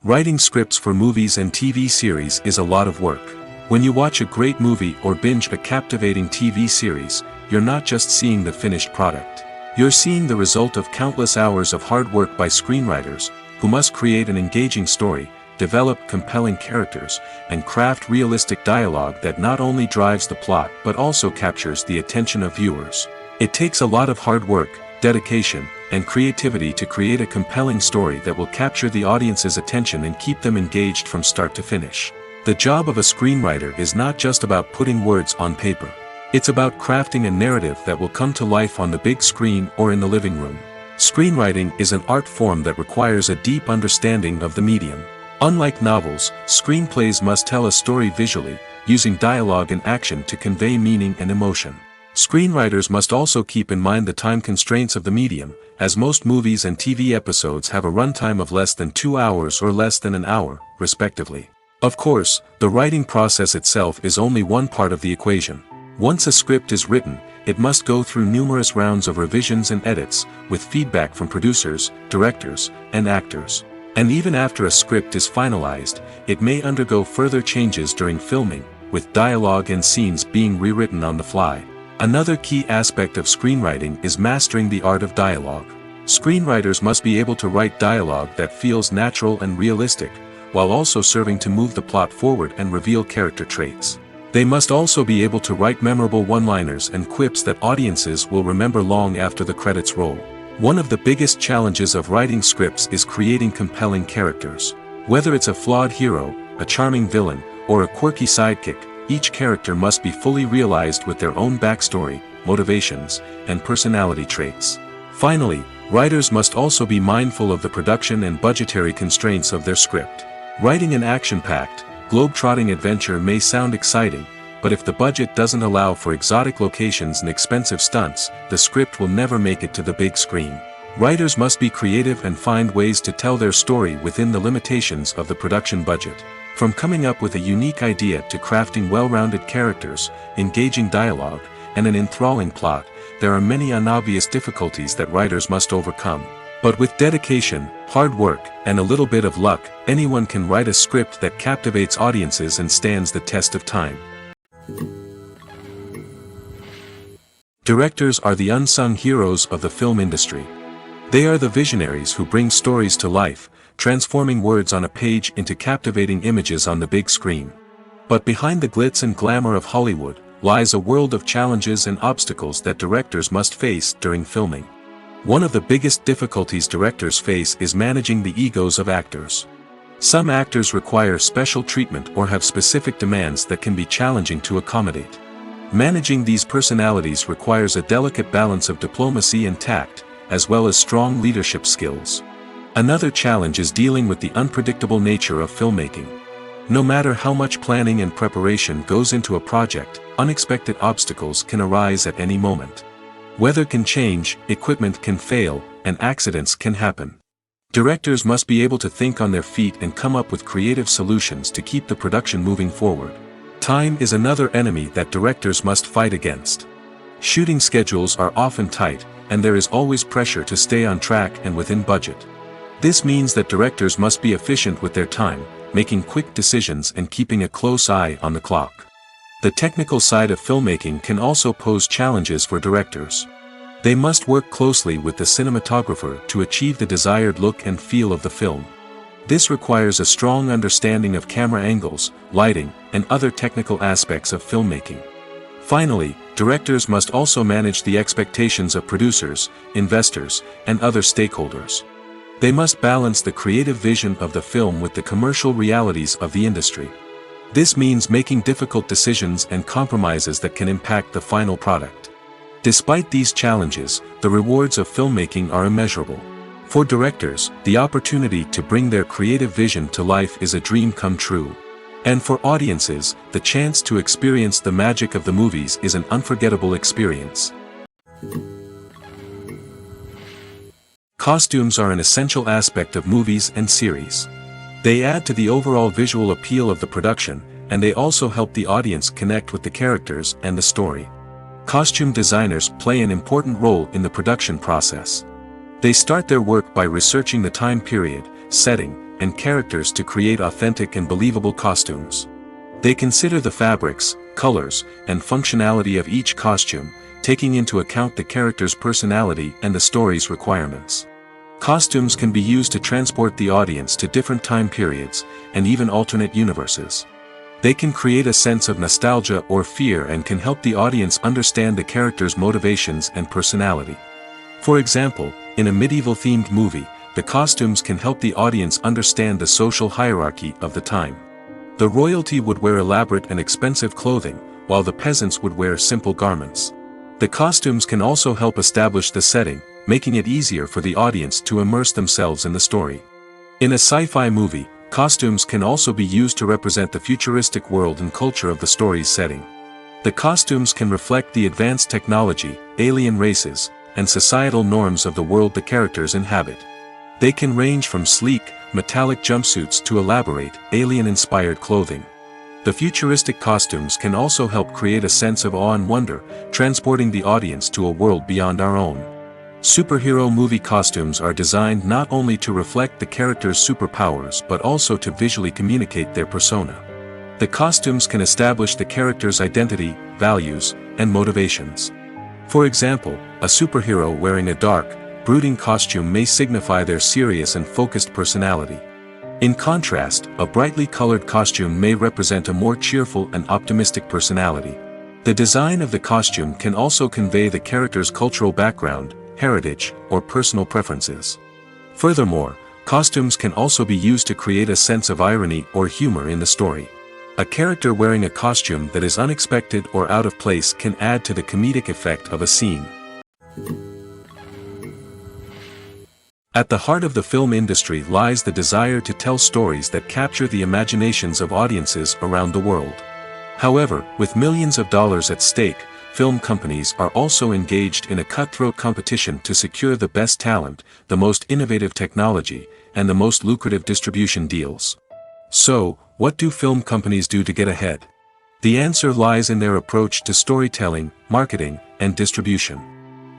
Writing scripts for movies and TV series is a lot of work. When you watch a great movie or binge a captivating TV series, you're not just seeing the finished product. You're seeing the result of countless hours of hard work by screenwriters, who must create an engaging story, develop compelling characters, and craft realistic dialogue that not only drives the plot but also captures the attention of viewers. It takes a lot of hard work, dedication, and creativity to create a compelling story that will capture the audience's attention and keep them engaged from start to finish. The job of a screenwriter is not just about putting words on paper. It's about crafting a narrative that will come to life on the big screen or in the living room. Screenwriting is an art form that requires a deep understanding of the medium. Unlike novels, screenplays must tell a story visually, using dialogue and action to convey meaning and emotion. Screenwriters must also keep in mind the time constraints of the medium, as most movies and TV episodes have a runtime of less than 2 hours or less than an hour, respectively. Of course, the writing process itself is only one part of the equation. Once a script is written, it must go through numerous rounds of revisions and edits, with feedback from producers, directors, and actors. And even after a script is finalized, it may undergo further changes during filming, with dialogue and scenes being rewritten on the fly. Another key aspect of screenwriting is mastering the art of dialogue. Screenwriters must be able to write dialogue that feels natural and realistic, while also serving to move the plot forward and reveal character traits. They must also be able to write memorable one-liners and quips that audiences will remember long after the credits roll. One of the biggest challenges of writing scripts is creating compelling characters. Whether it's a flawed hero, a charming villain, or a quirky sidekick, each character must be fully realized with their own backstory, motivations, and personality traits. Finally, writers must also be mindful of the production and budgetary constraints of their script. Writing an action-packed, globe-trotting adventure may sound exciting, but if the budget doesn't allow for exotic locations and expensive stunts, the script will never make it to the big screen. Writers must be creative and find ways to tell their story within the limitations of the production budget. From coming up with a unique idea to crafting well-rounded characters, engaging dialogue, and an enthralling plot, there are many unobvious difficulties that writers must overcome. But with dedication, hard work, and a little bit of luck, anyone can write a script that captivates audiences and stands the test of time. Directors are the unsung heroes of the film industry. They are the visionaries who bring stories to life, transforming words on a page into captivating images on the big screen. But behind the glitz and glamour of Hollywood, lies a world of challenges and obstacles that directors must face during filming. One of the biggest difficulties directors face is managing the egos of actors. Some actors require special treatment or have specific demands that can be challenging to accommodate. Managing these personalities requires a delicate balance of diplomacy and tact, as well as strong leadership skills. Another challenge is dealing with the unpredictable nature of filmmaking. No matter how much planning and preparation goes into a project, unexpected obstacles can arise at any moment. Weather can change, equipment can fail, and accidents can happen. Directors must be able to think on their feet and come up with creative solutions to keep the production moving forward. Time is another enemy that directors must fight against. Shooting schedules are often tight, and there is always pressure to stay on track and within budget. This means that directors must be efficient with their time, making quick decisions and keeping a close eye on the clock. The technical side of filmmaking can also pose challenges for directors. They must work closely with the cinematographer to achieve the desired look and feel of the film. This requires a strong understanding of camera angles, lighting, and other technical aspects of filmmaking. Finally, directors must also manage the expectations of producers, investors, and other stakeholders. They must balance the creative vision of the film with the commercial realities of the industry. This means making difficult decisions and compromises that can impact the final product. Despite these challenges, the rewards of filmmaking are immeasurable. For directors, the opportunity to bring their creative vision to life is a dream come true. And for audiences, the chance to experience the magic of the movies is an unforgettable experience. Costumes are an essential aspect of movies and series. They add to the overall visual appeal of the production, and they also help the audience connect with the characters and the story. Costume designers play an important role in the production process. They start their work by researching the time period, setting, and characters to create authentic and believable costumes. They consider the fabrics, colors, and functionality of each costume, taking into account the character's personality and the story's requirements. Costumes can be used to transport the audience to different time periods, and even alternate universes. They can create a sense of nostalgia or fear and can help the audience understand the character's motivations and personality. For example, in a medieval-themed movie, the costumes can help the audience understand the social hierarchy of the time. The royalty would wear elaborate and expensive clothing, while the peasants would wear simple garments. The costumes can also help establish the setting, making it easier for the audience to immerse themselves in the story. In a sci-fi movie, costumes can also be used to represent the futuristic world and culture of the story's setting. The costumes can reflect the advanced technology, alien races, and societal norms of the world the characters inhabit. They can range from sleek, metallic jumpsuits to elaborate, alien-inspired clothing. The futuristic costumes can also help create a sense of awe and wonder, transporting the audience to a world beyond our own. Superhero movie costumes are designed not only to reflect the character's superpowers but also to visually communicate their persona. The costumes can establish the character's identity, values, and motivations. For example, a superhero wearing a dark, brooding costume may signify their serious and focused personality. In contrast, a brightly colored costume may represent a more cheerful and optimistic personality. The design of the costume can also convey the character's cultural background, heritage, or personal preferences. Furthermore, costumes can also be used to create a sense of irony or humor in the story. A character wearing a costume that is unexpected or out of place can add to the comedic effect of a scene. At the heart of the film industry lies the desire to tell stories that capture the imaginations of audiences around the world. However, with millions of dollars at stake, film companies are also engaged in a cutthroat competition to secure the best talent, the most innovative technology, and the most lucrative distribution deals. So, what do film companies do to get ahead? The answer lies in their approach to storytelling, marketing, and distribution.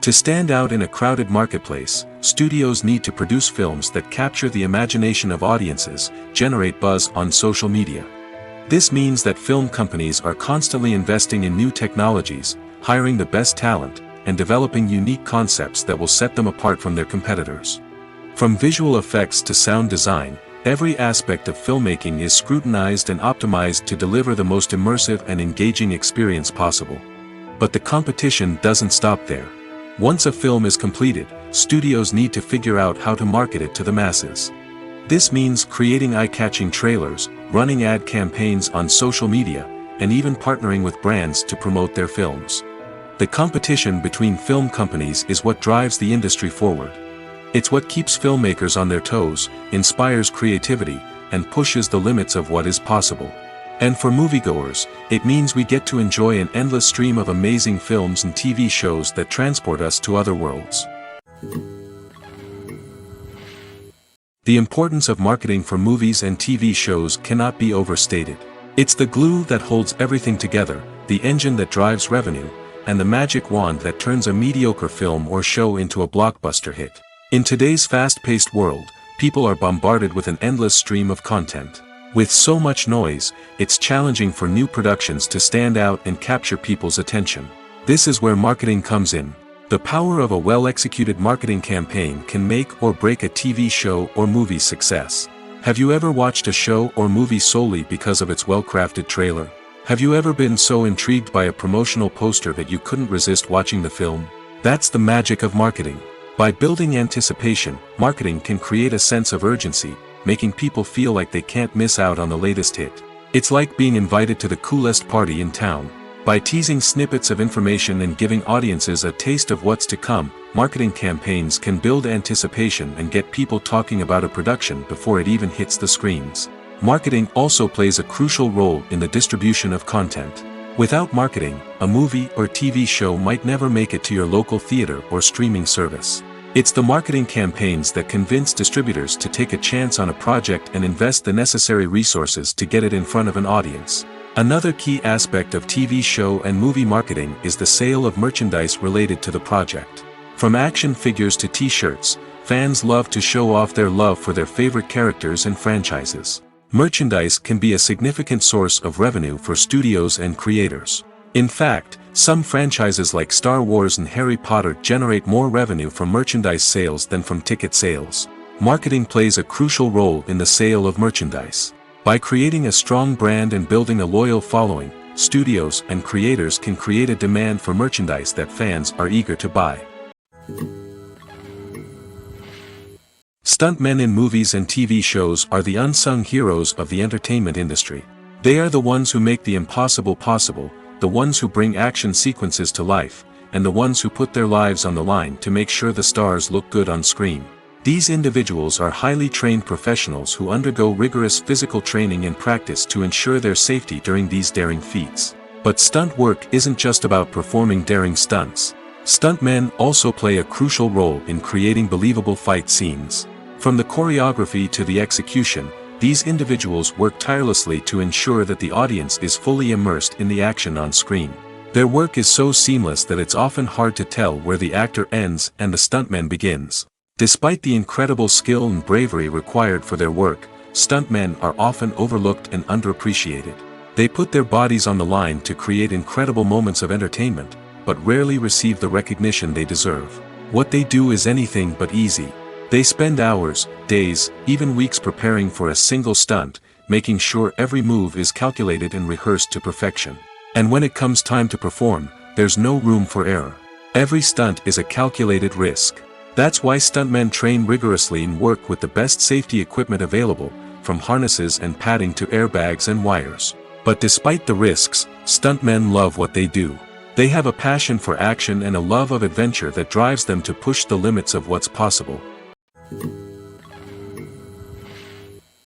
To stand out in a crowded marketplace, studios need to produce films that capture the imagination of audiences, generate buzz on social media. This means that film companies are constantly investing in new technologies, hiring the best talent, and developing unique concepts that will set them apart from their competitors. From visual effects to sound design, every aspect of filmmaking is scrutinized and optimized to deliver the most immersive and engaging experience possible. But the competition doesn't stop there. Once a film is completed, studios need to figure out how to market it to the masses. This means creating eye-catching trailers, running ad campaigns on social media, and even partnering with brands to promote their films. The competition between film companies is what drives the industry forward. It's what keeps filmmakers on their toes, inspires creativity, and pushes the limits of what is possible. And for moviegoers, it means we get to enjoy an endless stream of amazing films and TV shows that transport us to other worlds. The importance of marketing for movies and TV shows cannot be overstated. It's the glue that holds everything together, the engine that drives revenue, and the magic wand that turns a mediocre film or show into a blockbuster hit. In today's fast-paced world, people are bombarded with an endless stream of content. With so much noise, it's challenging for new productions to stand out and capture people's attention. This is where marketing comes in. The power of a well-executed marketing campaign can make or break a TV show or movie's success. Have you ever watched a show or movie solely because of its well-crafted trailer? Have you ever been so intrigued by a promotional poster that you couldn't resist watching the film? That's the magic of marketing. By building anticipation, marketing can create a sense of urgency, making people feel like they can't miss out on the latest hit. It's like being invited to the coolest party in town. By teasing snippets of information and giving audiences a taste of what's to come, marketing campaigns can build anticipation and get people talking about a production before it even hits the screens. Marketing also plays a crucial role in the distribution of content. Without marketing, a movie or TV show might never make it to your local theater or streaming service. It's the marketing campaigns that convince distributors to take a chance on a project and invest the necessary resources to get it in front of an audience. Another key aspect of TV show and movie marketing is the sale of merchandise related to the project. From action figures to t-shirts, fans love to show off their love for their favorite characters and franchises. Merchandise can be a significant source of revenue for studios and creators. In fact, some franchises like Star Wars and Harry Potter generate more revenue from merchandise sales than from ticket sales. Marketing plays a crucial role in the sale of merchandise. By creating a strong brand and building a loyal following, studios and creators can create a demand for merchandise that fans are eager to buy. Stuntmen in movies and TV shows are the unsung heroes of the entertainment industry. They are the ones who make the impossible possible, the ones who bring action sequences to life, and the ones who put their lives on the line to make sure the stars look good on screen. These individuals are highly trained professionals who undergo rigorous physical training and practice to ensure their safety during these daring feats. But stunt work isn't just about performing daring stunts. Stuntmen also play a crucial role in creating believable fight scenes. From the choreography to the execution, these individuals work tirelessly to ensure that the audience is fully immersed in the action on screen. Their work is so seamless that it's often hard to tell where the actor ends and the stuntman begins. Despite the incredible skill and bravery required for their work, stuntmen are often overlooked and underappreciated. They put their bodies on the line to create incredible moments of entertainment, but rarely receive the recognition they deserve. What they do is anything but easy. They spend hours, days, even weeks preparing for a single stunt, making sure every move is calculated and rehearsed to perfection. And when it comes time to perform, there's no room for error. Every stunt is a calculated risk. That's why stuntmen train rigorously and work with the best safety equipment available, from harnesses and padding to airbags and wires. But despite the risks, stuntmen love what they do. They have a passion for action and a love of adventure that drives them to push the limits of what's possible.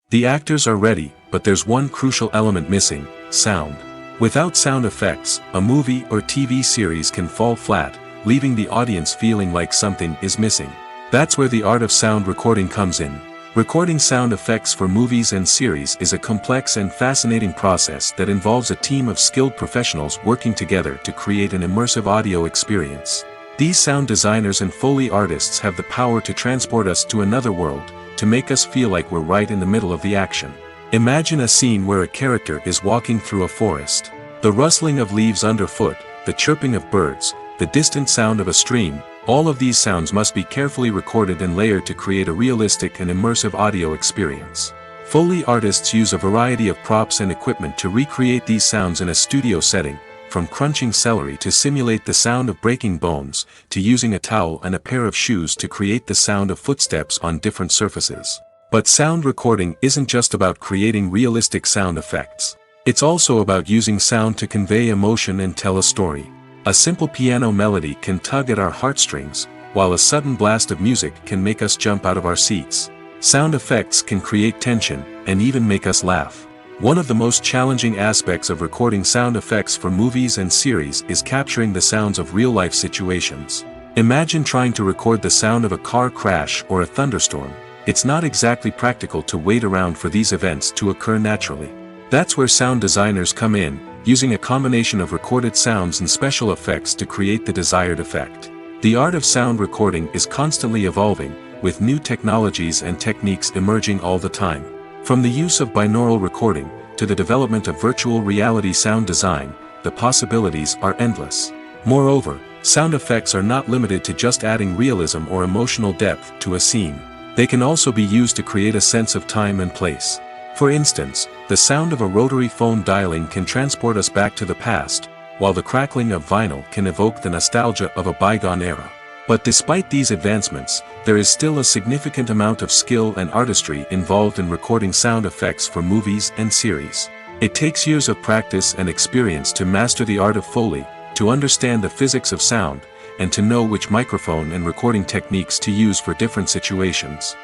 The actors are ready, but there's one crucial element missing: sound. Without sound effects, a movie or TV series can fall flat, leaving the audience feeling like something is missing. That's where the art of sound recording comes in. Recording sound effects for movies and series is a complex and fascinating process that involves a team of skilled professionals working together to create an immersive audio experience. These sound designers and Foley artists have the power to transport us to another world, to make us feel like we're right in the middle of the action. Imagine a scene where a character is walking through a forest. The rustling of leaves underfoot, the chirping of birds, the distant sound of a stream, all of these sounds must be carefully recorded and layered to create a realistic and immersive audio experience. Foley artists use a variety of props and equipment to recreate these sounds in a studio setting, from crunching celery to simulate the sound of breaking bones, to using a towel and a pair of shoes to create the sound of footsteps on different surfaces. But sound recording isn't just about creating realistic sound effects. It's also about using sound to convey emotion and tell a story. A simple piano melody can tug at our heartstrings, while a sudden blast of music can make us jump out of our seats. Sound effects can create tension, and even make us laugh. One of the most challenging aspects of recording sound effects for movies and series is capturing the sounds of real-life situations. Imagine trying to record the sound of a car crash or a thunderstorm. It's not exactly practical to wait around for these events to occur naturally. That's where sound designers come in, using a combination of recorded sounds and special effects to create the desired effect. The art of sound recording is constantly evolving, with new technologies and techniques emerging all the time. From the use of binaural recording, to the development of virtual reality sound design, the possibilities are endless. Moreover, sound effects are not limited to just adding realism or emotional depth to a scene. They can also be used to create a sense of time and place. For instance, the sound of a rotary phone dialing can transport us back to the past, while the crackling of vinyl can evoke the nostalgia of a bygone era. But despite these advancements, there is still a significant amount of skill and artistry involved in recording sound effects for movies and series. It takes years of practice and experience to master the art of Foley, to understand the physics of sound, and to know which microphone and recording techniques to use for different situations.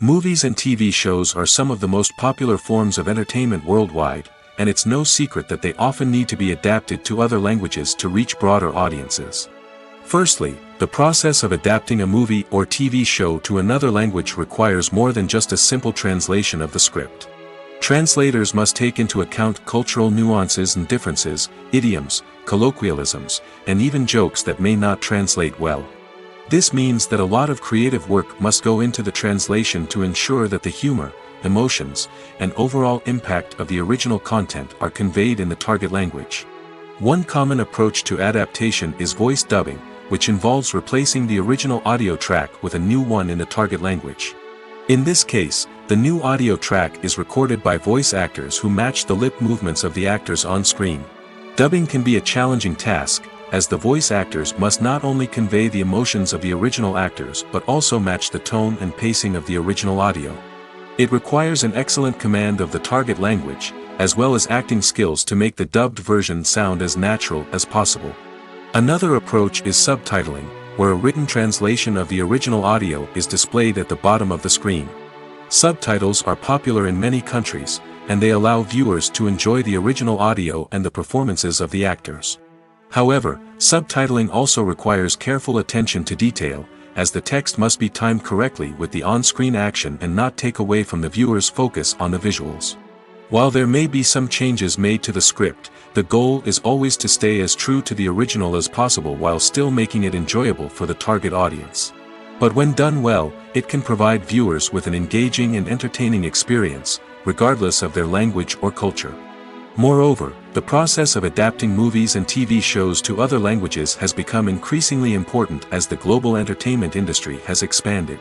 Movies and TV shows are some of the most popular forms of entertainment worldwide, and it's no secret that they often need to be adapted to other languages to reach broader audiences. Firstly, the process of adapting a movie or TV show to another language requires more than just a simple translation of the script. Translators must take into account cultural nuances and differences, idioms, colloquialisms, and even jokes that may not translate well. This means that a lot of creative work must go into the translation to ensure that the humor, emotions, and overall impact of the original content are conveyed in the target language. One common approach to adaptation is voice dubbing, which involves replacing the original audio track with a new one in the target language. In this case, the new audio track is recorded by voice actors who match the lip movements of the actors on screen. Dubbing can be a challenging task, as the voice actors must not only convey the emotions of the original actors but also match the tone and pacing of the original audio. It requires an excellent command of the target language, as well as acting skills to make the dubbed version sound as natural as possible. Another approach is subtitling, where a written translation of the original audio is displayed at the bottom of the screen. Subtitles are popular in many countries, and they allow viewers to enjoy the original audio and the performances of the actors. However, subtitling also requires careful attention to detail, as the text must be timed correctly with the on-screen action and not take away from the viewer's focus on the visuals. While there may be some changes made to the script, the goal is always to stay as true to the original as possible while still making it enjoyable for the target audience. But when done well, it can provide viewers with an engaging and entertaining experience, regardless of their language or culture. Moreover, the process of adapting movies and TV shows to other languages has become increasingly important as the global entertainment industry has expanded.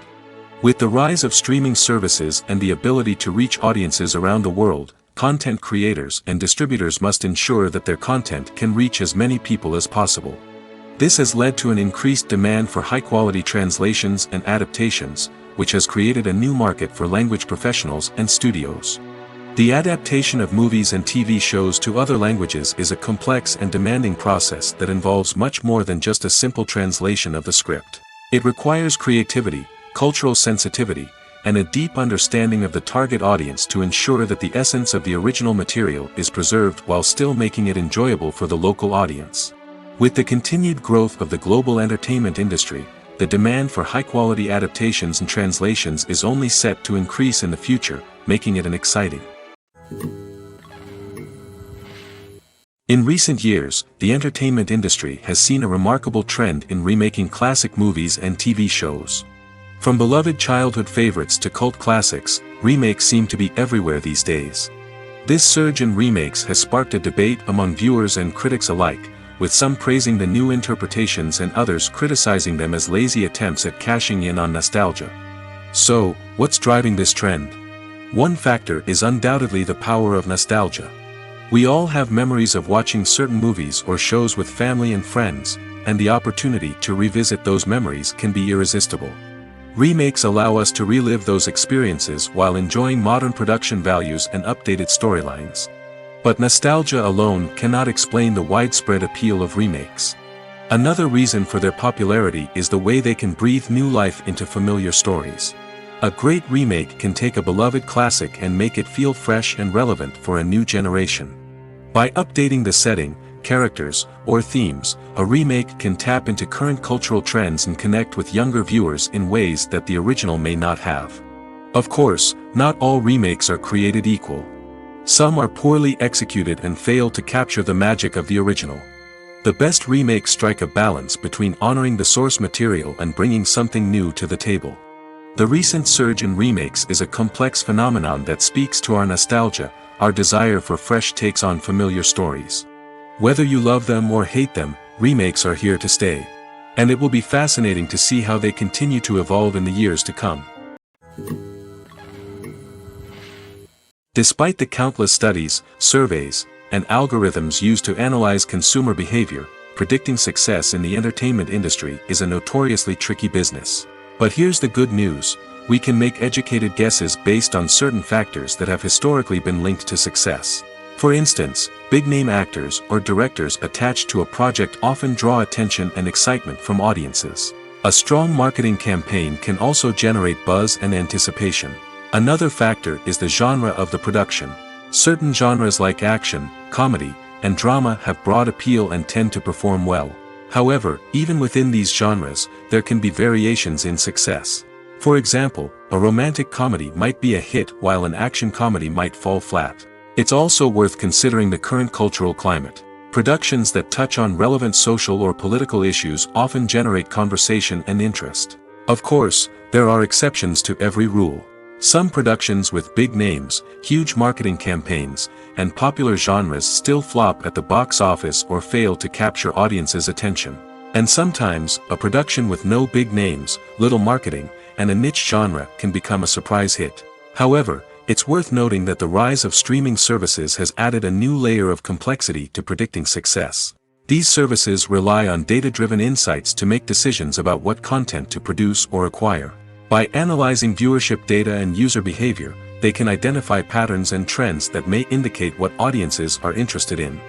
With the rise of streaming services and the ability to reach audiences around the world, content creators and distributors must ensure that their content can reach as many people as possible. This has led to an increased demand for high-quality translations and adaptations, which has created a new market for language professionals and studios. The adaptation of movies and TV shows to other languages is a complex and demanding process that involves much more than just a simple translation of the script. It requires creativity, cultural sensitivity, and a deep understanding of the target audience to ensure that the essence of the original material is preserved while still making it enjoyable for the local audience. With the continued growth of the global entertainment industry, the demand for high-quality adaptations and translations is only set to increase in the future, making it an exciting. In recent years, the entertainment industry has seen a remarkable trend in remaking classic movies and TV shows. From beloved childhood favorites to cult classics, remakes seem to be everywhere these days. This surge in remakes has sparked a debate among viewers and critics alike, with some praising the new interpretations and others criticizing them as lazy attempts at cashing in on nostalgia. So, what's driving this trend? One factor is undoubtedly the power of nostalgia. We all have memories of watching certain movies or shows with family and friends, and the opportunity to revisit those memories can be irresistible. Remakes allow us to relive those experiences while enjoying modern production values and updated storylines. But nostalgia alone cannot explain the widespread appeal of remakes. Another reason for their popularity is the way they can breathe new life into familiar stories. A great remake can take a beloved classic and make it feel fresh and relevant for a new generation. By updating the setting, characters, or themes, a remake can tap into current cultural trends and connect with younger viewers in ways that the original may not have. Of course, not all remakes are created equal. Some are poorly executed and fail to capture the magic of the original. The best remakes strike a balance between honoring the source material and bringing something new to the table. The recent surge in remakes is a complex phenomenon that speaks to our nostalgia, our desire for fresh takes on familiar stories. Whether you love them or hate them, remakes are here to stay. And it will be fascinating to see how they continue to evolve in the years to come. Despite the countless studies, surveys, and algorithms used to analyze consumer behavior, predicting success in the entertainment industry is a notoriously tricky business. But here's the good news: we can make educated guesses based on certain factors that have historically been linked to success. For instance, big-name actors or directors attached to a project often draw attention and excitement from audiences. A strong marketing campaign can also generate buzz and anticipation. Another factor is the genre of the production. Certain genres like action, comedy, and drama have broad appeal and tend to perform well. However, even within these genres, there can be variations in success. For example, a romantic comedy might be a hit while an action comedy might fall flat. It's also worth considering the current cultural climate. Productions that touch on relevant social or political issues often generate conversation and interest. Of course, there are exceptions to every rule. Some productions with big names, huge marketing campaigns, and popular genres still flop at the box office or fail to capture audiences' attention. And sometimes, a production with no big names, little marketing, and a niche genre can become a surprise hit. However, it's worth noting that the rise of streaming services has added a new layer of complexity to predicting success. These services rely on data-driven insights to make decisions about what content to produce or acquire. By analyzing viewership data and user behavior, they can identify patterns and trends that may indicate what audiences are interested in.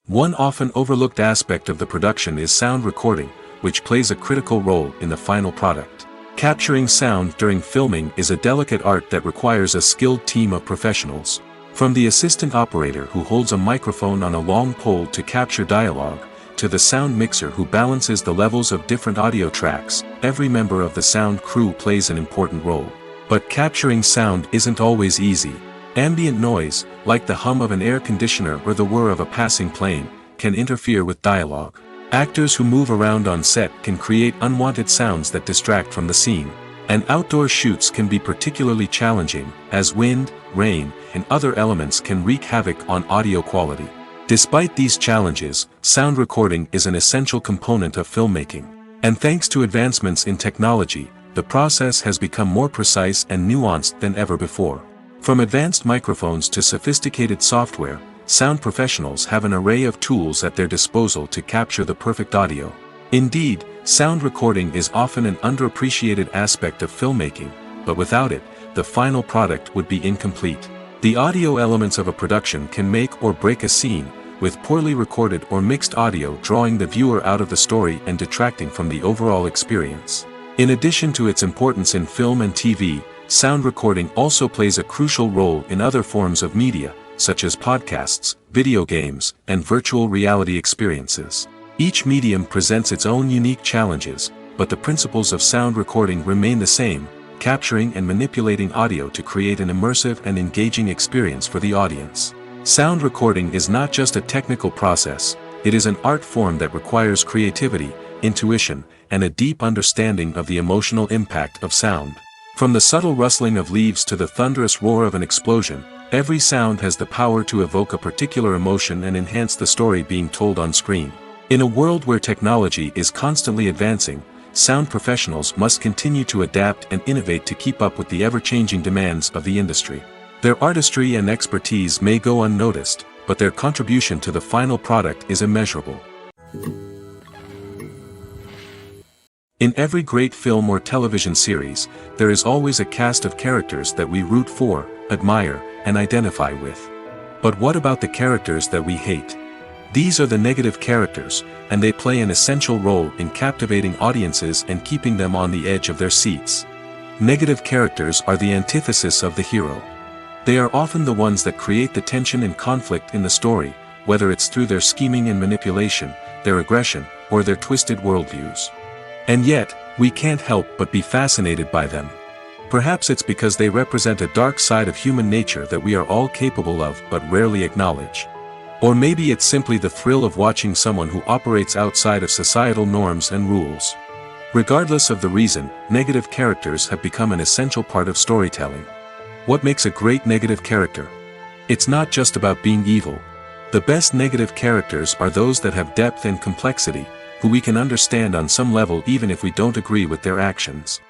One often overlooked aspect of the production is sound recording, which plays a critical role in the final product. Capturing sound during filming is a delicate art that requires a skilled team of professionals. From the assistant operator who holds a microphone on a long pole to capture dialogue, to the sound mixer who balances the levels of different audio tracks, every member of the sound crew plays an important role. But capturing sound isn't always easy. Ambient noise, like the hum of an air conditioner or the whir of a passing plane, can interfere with dialogue. Actors who move around on set can create unwanted sounds that distract from the scene. And outdoor shoots can be particularly challenging, as wind, rain, and other elements can wreak havoc on audio quality. Despite these challenges, sound recording is an essential component of filmmaking. And thanks to advancements in technology, the process has become more precise and nuanced than ever before. From advanced microphones to sophisticated software, sound professionals have an array of tools at their disposal to capture the perfect audio. Indeed, sound recording is often an underappreciated aspect of filmmaking, but without it, the final product would be incomplete. The audio elements of a production can make or break a scene, with poorly recorded or mixed audio drawing the viewer out of the story and detracting from the overall experience. In addition to its importance in film and TV, sound recording also plays a crucial role in other forms of media, such as podcasts, video games, and virtual reality experiences. Each medium presents its own unique challenges, but the principles of sound recording remain the same, capturing and manipulating audio to create an immersive and engaging experience for the audience. Sound recording is not just a technical process, it is an art form that requires creativity, intuition, and a deep understanding of the emotional impact of sound. From the subtle rustling of leaves to the thunderous roar of an explosion, every sound has the power to evoke a particular emotion and enhance the story being told on screen. In a world where technology is constantly advancing, sound professionals must continue to adapt and innovate to keep up with the ever-changing demands of the industry. Their artistry and expertise may go unnoticed, but their contribution to the final product is immeasurable. In every great film or television series, there is always a cast of characters that we root for, admire, and identify with. But what about the characters that we hate? These are the negative characters, and they play an essential role in captivating audiences and keeping them on the edge of their seats. Negative characters are the antithesis of the hero. They are often the ones that create the tension and conflict in the story, whether it's through their scheming and manipulation, their aggression, or their twisted worldviews. And yet, we can't help but be fascinated by them. Perhaps it's because they represent a dark side of human nature that we are all capable of but rarely acknowledge. Or maybe it's simply the thrill of watching someone who operates outside of societal norms and rules. Regardless of the reason, negative characters have become an essential part of storytelling. What makes a great negative character? It's not just about being evil. The best negative characters are those that have depth and complexity, who we can understand on some level even if we don't agree with their actions.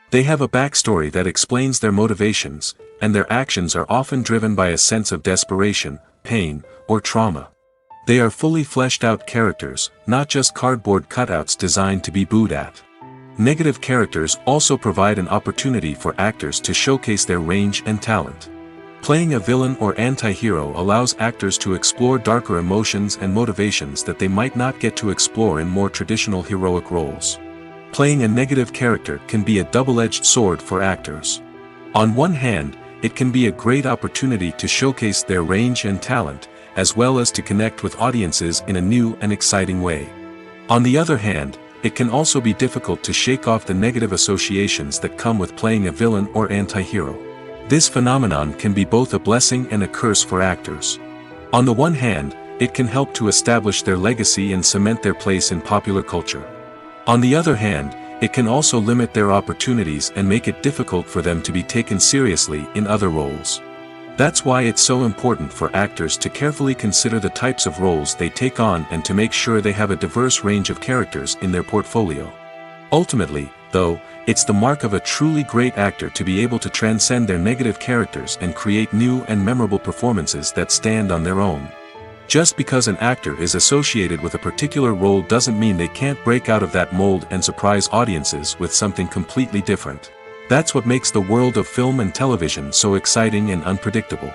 They have a backstory that explains their motivations, and their actions are often driven by a sense of desperation, pain, or trauma. They are fully fleshed out characters, not just cardboard cutouts designed to be booed at. Negative characters also provide an opportunity for actors to showcase their range and talent. Playing a villain or anti-hero allows actors to explore darker emotions and motivations that they might not get to explore in more traditional heroic roles. Playing a negative character can be a double-edged sword for actors. On one hand, it can be a great opportunity to showcase their range and talent, as well as to connect with audiences in a new and exciting way. On the other hand, it can also be difficult to shake off the negative associations that come with playing a villain or anti-hero. This phenomenon can be both a blessing and a curse for actors. On the one hand, it can help to establish their legacy and cement their place in popular culture. On the other hand, it can also limit their opportunities and make it difficult for them to be taken seriously in other roles. That's why it's so important for actors to carefully consider the types of roles they take on and to make sure they have a diverse range of characters in their portfolio. Ultimately, though, it's the mark of a truly great actor to be able to transcend their negative characters and create new and memorable performances that stand on their own. Just because an actor is associated with a particular role doesn't mean they can't break out of that mold and surprise audiences with something completely different. That's what makes the world of film and television so exciting and unpredictable.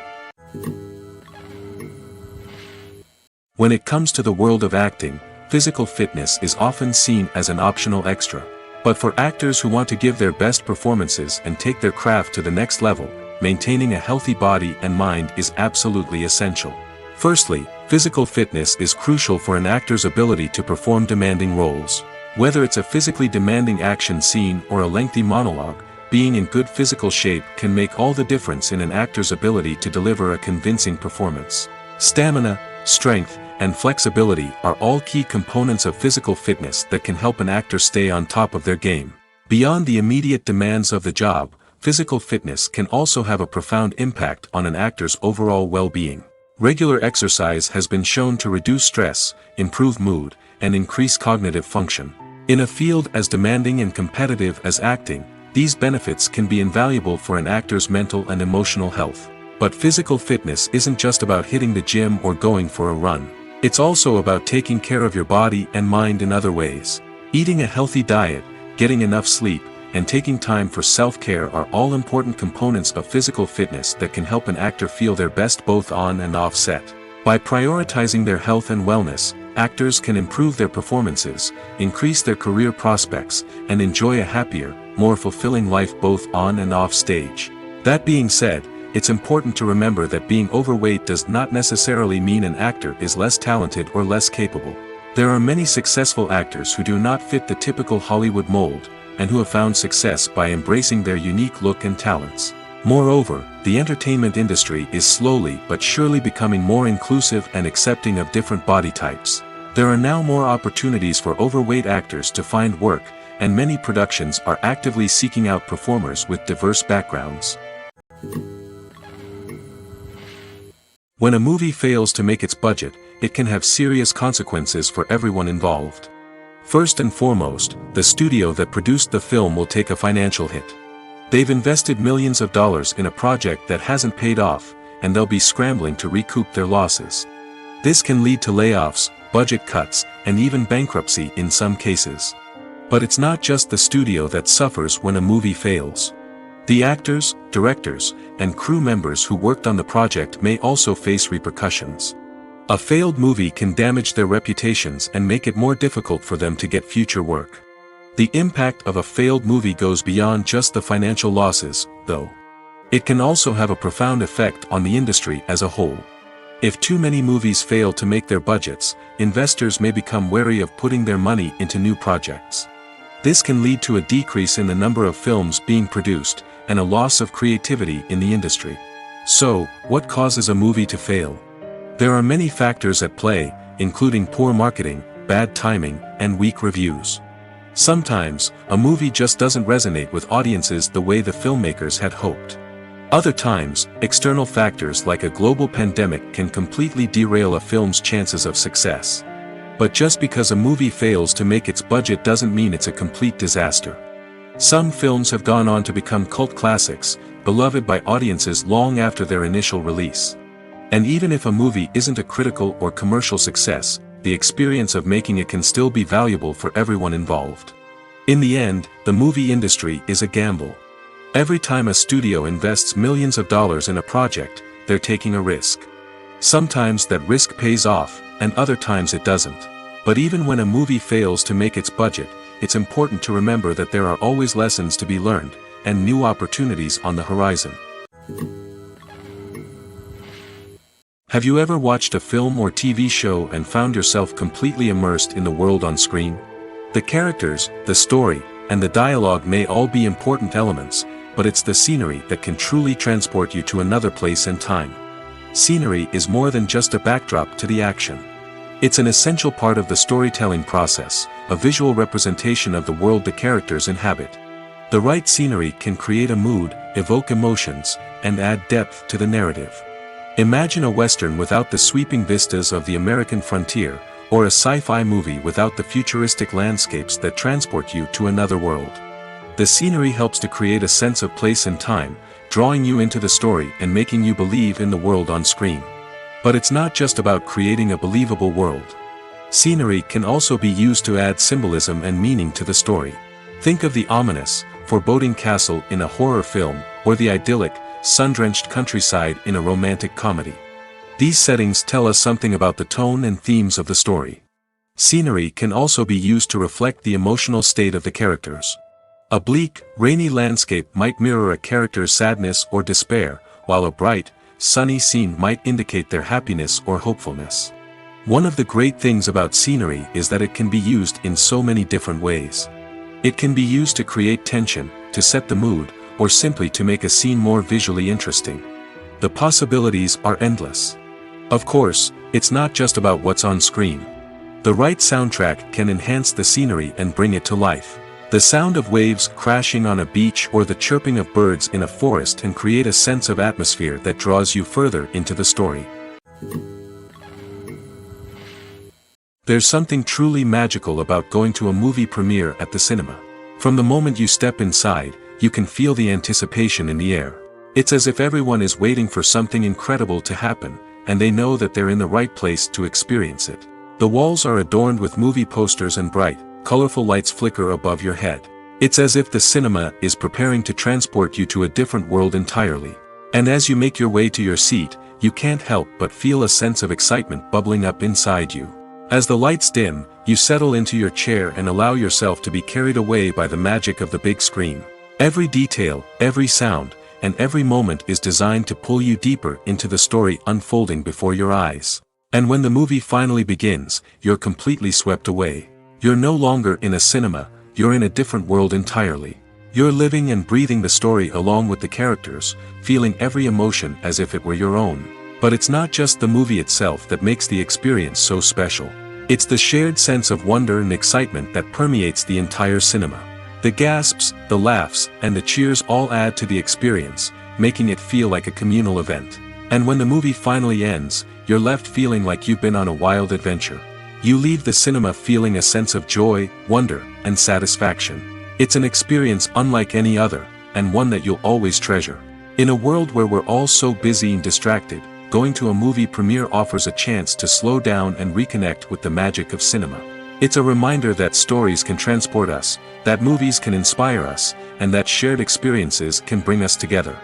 When it comes to the world of acting, physical fitness is often seen as an optional extra. But for actors who want to give their best performances and take their craft to the next level, maintaining a healthy body and mind is absolutely essential. Firstly, physical fitness is crucial for an actor's ability to perform demanding roles. Whether it's a physically demanding action scene or a lengthy monologue, being in good physical shape can make all the difference in an actor's ability to deliver a convincing performance. Stamina, strength, and flexibility are all key components of physical fitness that can help an actor stay on top of their game. Beyond the immediate demands of the job, physical fitness can also have a profound impact on an actor's overall well-being. Regular exercise has been shown to reduce stress, improve mood, and increase cognitive function. In a field as demanding and competitive as acting, these benefits can be invaluable for an actor's mental and emotional health. But physical fitness isn't just about hitting the gym or going for a run. It's also about taking care of your body and mind in other ways. Eating a healthy diet, getting enough sleep, and taking time for self-care are all important components of physical fitness that can help an actor feel their best both on and off set. By prioritizing their health and wellness, actors can improve their performances, increase their career prospects, and enjoy a happier, more fulfilling life both on and off stage. That being said, it's important to remember that being overweight does not necessarily mean an actor is less talented or less capable. There are many successful actors who do not fit the typical Hollywood mold, and who have found success by embracing their unique look and talents. Moreover, the entertainment industry is slowly but surely becoming more inclusive and accepting of different body types. There are now more opportunities for overweight actors to find work, and many productions are actively seeking out performers with diverse backgrounds. When a movie fails to make its budget, it can have serious consequences for everyone involved. First and foremost, the studio that produced the film will take a financial hit. They've invested millions of dollars in a project that hasn't paid off, and they'll be scrambling to recoup their losses. This can lead to layoffs, budget cuts, and even bankruptcy in some cases. But it's not just the studio that suffers when a movie fails. The actors, directors, and crew members who worked on the project may also face repercussions. A failed movie can damage their reputations and make it more difficult for them to get future work. The impact of a failed movie goes beyond just the financial losses, though. It can also have a profound effect on the industry as a whole. If too many movies fail to make their budgets, investors may become wary of putting their money into new projects. This can lead to a decrease in the number of films being produced, and a loss of creativity in the industry. So, what causes a movie to fail? There are many factors at play, including poor marketing, bad timing, and weak reviews. Sometimes, a movie just doesn't resonate with audiences the way the filmmakers had hoped. Other times, external factors like a global pandemic can completely derail a film's chances of success. But just because a movie fails to make its budget doesn't mean it's a complete disaster. Some films have gone on to become cult classics, beloved by audiences long after their initial release. And even if a movie isn't a critical or commercial success, the experience of making it can still be valuable for everyone involved. In the end, the movie industry is a gamble. Every time a studio invests millions of dollars in a project, they're taking a risk. Sometimes that risk pays off, and other times it doesn't. But even when a movie fails to make its budget, it's important to remember that there are always lessons to be learned, and new opportunities on the horizon. Have you ever watched a film or TV show and found yourself completely immersed in the world on screen? The characters, the story, and the dialogue may all be important elements, but it's the scenery that can truly transport you to another place and time. Scenery is more than just a backdrop to the action. It's an essential part of the storytelling process, a visual representation of the world the characters inhabit. The right scenery can create a mood, evoke emotions, and add depth to the narrative. Imagine a Western without the sweeping vistas of the American frontier, or a sci-fi movie without the futuristic landscapes that transport you to another world. The scenery helps to create a sense of place and time, drawing you into the story and making you believe in the world on screen. But it's not just about creating a believable world. Scenery can also be used to add symbolism and meaning to the story. Think of the ominous, foreboding castle in a horror film, or the idyllic, sun-drenched countryside in a romantic comedy. These settings tell us something about the tone and themes of the story. Scenery can also be used to reflect the emotional state of the characters. A bleak, rainy landscape might mirror a character's sadness or despair, while a bright, sunny scene might indicate their happiness or hopefulness. One of the great things about scenery is that it can be used in so many different ways. It can be used to create tension, to set the mood, or simply to make a scene more visually interesting. The possibilities are endless. Of course, it's not just about what's on screen. The right soundtrack can enhance the scenery and bring it to life. The sound of waves crashing on a beach or the chirping of birds in a forest can create a sense of atmosphere that draws you further into the story. There's something truly magical about going to a movie premiere at the cinema. From the moment you step inside, you can feel the anticipation in the air. It's as if everyone is waiting for something incredible to happen, and they know that they're in the right place to experience it. The walls are adorned with movie posters and bright, colorful lights flicker above your head. It's as if the cinema is preparing to transport you to a different world entirely. And as you make your way to your seat, you can't help but feel a sense of excitement bubbling up inside you. As the lights dim, you settle into your chair and allow yourself to be carried away by the magic of the big screen. Every detail, every sound, and every moment is designed to pull you deeper into the story unfolding before your eyes. And when the movie finally begins, you're completely swept away. You're no longer in a cinema, you're in a different world entirely. You're living and breathing the story along with the characters, feeling every emotion as if it were your own. But it's not just the movie itself that makes the experience so special. It's the shared sense of wonder and excitement that permeates the entire cinema. The gasps, the laughs, and the cheers all add to the experience, making it feel like a communal event. And when the movie finally ends, you're left feeling like you've been on a wild adventure. You leave the cinema feeling a sense of joy, wonder, and satisfaction. It's an experience unlike any other, and one that you'll always treasure. In a world where we're all so busy and distracted, going to a movie premiere offers a chance to slow down and reconnect with the magic of cinema. It's a reminder that stories can transport us, that movies can inspire us, and that shared experiences can bring us together.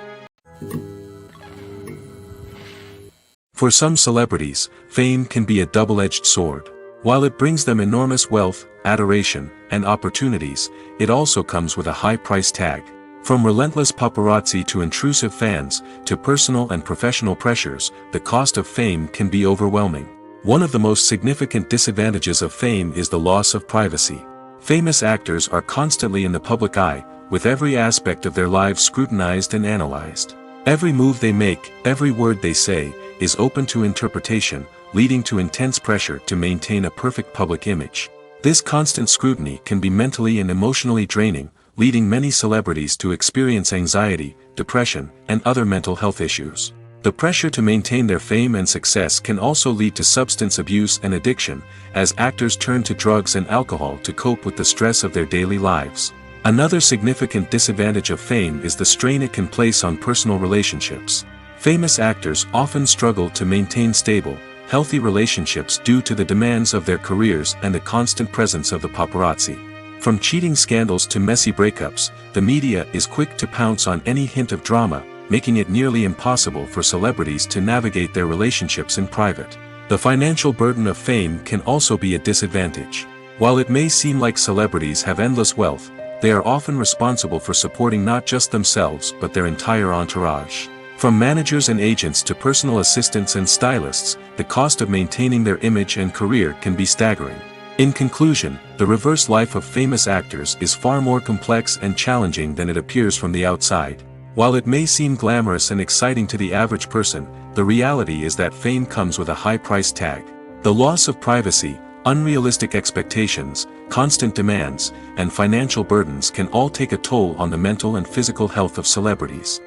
For some celebrities, fame can be a double-edged sword. While it brings them enormous wealth, adoration, and opportunities, it also comes with a high price tag. From relentless paparazzi to intrusive fans, to personal and professional pressures, the cost of fame can be overwhelming. One of the most significant disadvantages of fame is the loss of privacy. Famous actors are constantly in the public eye, with every aspect of their lives scrutinized and analyzed. Every move they make, every word they say, is open to interpretation, leading to intense pressure to maintain a perfect public image. This constant scrutiny can be mentally and emotionally draining, leading many celebrities to experience anxiety, depression, and other mental health issues. The pressure to maintain their fame and success can also lead to substance abuse and addiction, as actors turn to drugs and alcohol to cope with the stress of their daily lives. Another significant disadvantage of fame is the strain it can place on personal relationships. Famous actors often struggle to maintain stable, healthy relationships due to the demands of their careers and the constant presence of the paparazzi. From cheating scandals to messy breakups, the media is quick to pounce on any hint of drama, making it nearly impossible for celebrities to navigate their relationships in private. The financial burden of fame can also be a disadvantage. While it may seem like celebrities have endless wealth, they are often responsible for supporting not just themselves but their entire entourage. From managers and agents to personal assistants and stylists, the cost of maintaining their image and career can be staggering. In conclusion, the reverse life of famous actors is far more complex and challenging than it appears from the outside. While it may seem glamorous and exciting to the average person, the reality is that fame comes with a high price tag. The loss of privacy, unrealistic expectations, constant demands, and financial burdens can all take a toll on the mental and physical health of celebrities.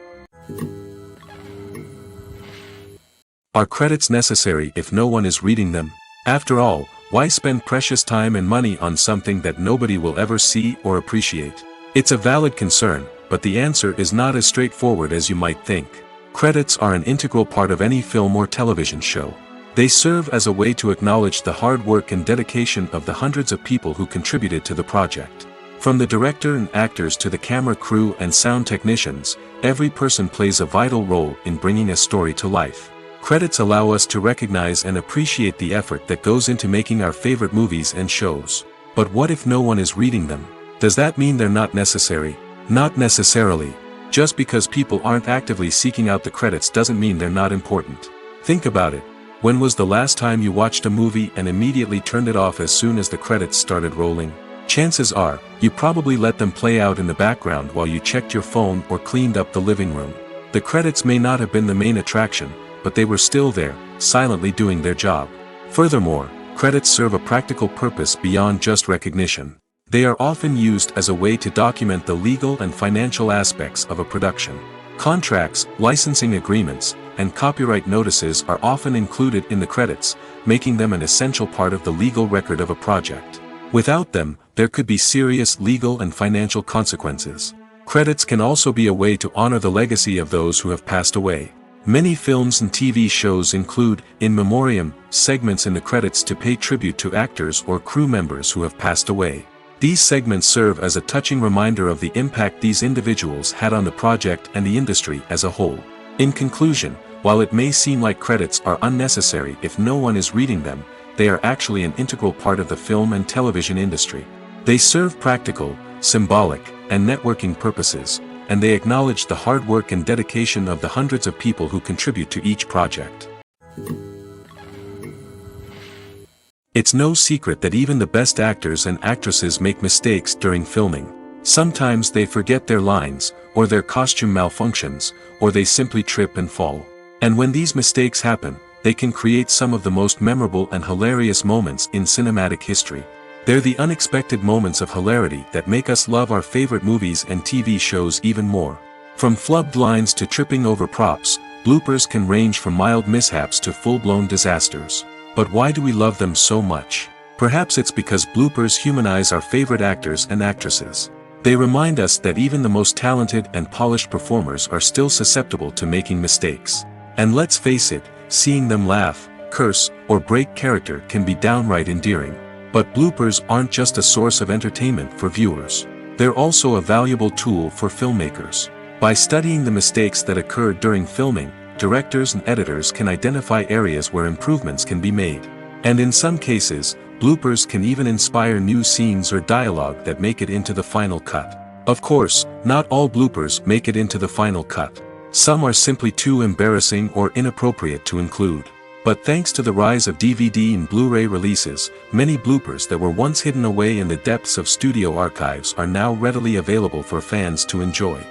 Are credits necessary if no one is reading them? After all, why spend precious time and money on something that nobody will ever see or appreciate? It's a valid concern, but the answer is not as straightforward as you might think. Credits are an integral part of any film or television show. They serve as a way to acknowledge the hard work and dedication of the hundreds of people who contributed to the project. From the director and actors to the camera crew and sound technicians, every person plays a vital role in bringing a story to life. Credits allow us to recognize and appreciate the effort that goes into making our favorite movies and shows. But what if no one is reading them? Does that mean they're not necessary? Not necessarily. Just because people aren't actively seeking out the credits doesn't mean they're not important. Think about it. When was the last time you watched a movie and immediately turned it off as soon as the credits started rolling? Chances are, you probably let them play out in the background while you checked your phone or cleaned up the living room. The credits may not have been the main attraction, but they were still there, silently doing their job. Furthermore, credits serve a practical purpose beyond just recognition. They are often used as a way to document the legal and financial aspects of a production. Contracts, licensing agreements, and copyright notices are often included in the credits, making them an essential part of the legal record of a project. Without them, there could be serious legal and financial consequences. Credits can also be a way to honor the legacy of those who have passed away. Many films and TV shows include, in memoriam, segments in the credits to pay tribute to actors or crew members who have passed away. These segments serve as a touching reminder of the impact these individuals had on the project and the industry as a whole. In conclusion, while it may seem like credits are unnecessary if no one is reading them, they are actually an integral part of the film and television industry. They serve practical, symbolic, and networking purposes, and they acknowledge the hard work and dedication of the hundreds of people who contribute to each project. It's no secret that even the best actors and actresses make mistakes during filming. Sometimes they forget their lines, or their costume malfunctions, or they simply trip and fall. And when these mistakes happen, they can create some of the most memorable and hilarious moments in cinematic history. They're the unexpected moments of hilarity that make us love our favorite movies and TV shows even more. From flubbed lines to tripping over props, bloopers can range from mild mishaps to full-blown disasters. But why do we love them so much? Perhaps it's because bloopers humanize our favorite actors and actresses. They remind us that even the most talented and polished performers are still susceptible to making mistakes. And let's face it, seeing them laugh, curse, or break character can be downright endearing. But bloopers aren't just a source of entertainment for viewers. They're also a valuable tool for filmmakers. By studying the mistakes that occurred during filming, directors and editors can identify areas where improvements can be made. And in some cases, bloopers can even inspire new scenes or dialogue that make it into the final cut. Of course, not all bloopers make it into the final cut. Some are simply too embarrassing or inappropriate to include. But thanks to the rise of DVD and Blu-ray releases, many bloopers that were once hidden away in the depths of studio archives are now readily available for fans to enjoy.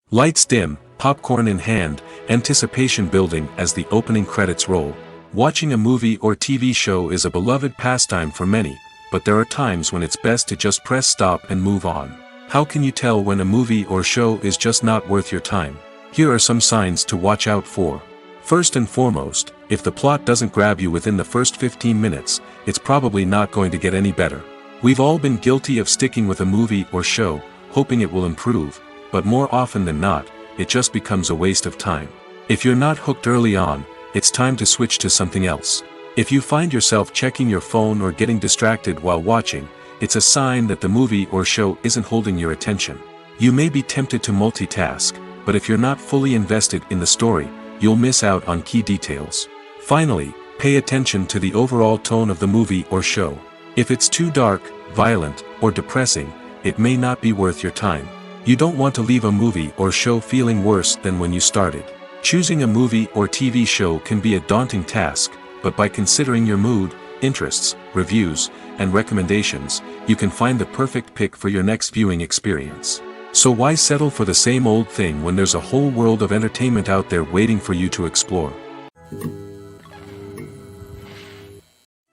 Lights dim, popcorn in hand, anticipation building as the opening credits roll. Watching a movie or TV show is a beloved pastime for many, but there are times when it's best to just press stop and move on. How can you tell when a movie or show is just not worth your time? Here are some signs to watch out for. First and foremost, if the plot doesn't grab you within the first 15 minutes, it's probably not going to get any better. We've all been guilty of sticking with a movie or show, hoping it will improve, but more often than not, it just becomes a waste of time. If you're not hooked early on, it's time to switch to something else. If you find yourself checking your phone or getting distracted while watching, it's a sign that the movie or show isn't holding your attention. You may be tempted to multitask, but if you're not fully invested in the story, you'll miss out on key details. Finally, pay attention to the overall tone of the movie or show. If it's too dark, violent, or depressing, it may not be worth your time. You don't want to leave a movie or show feeling worse than when you started. Choosing a movie or TV show can be a daunting task, but by considering your mood, interests, reviews, and recommendations, you can find the perfect pick for your next viewing experience. So why settle for the same old thing when there's a whole world of entertainment out there waiting for you to explore?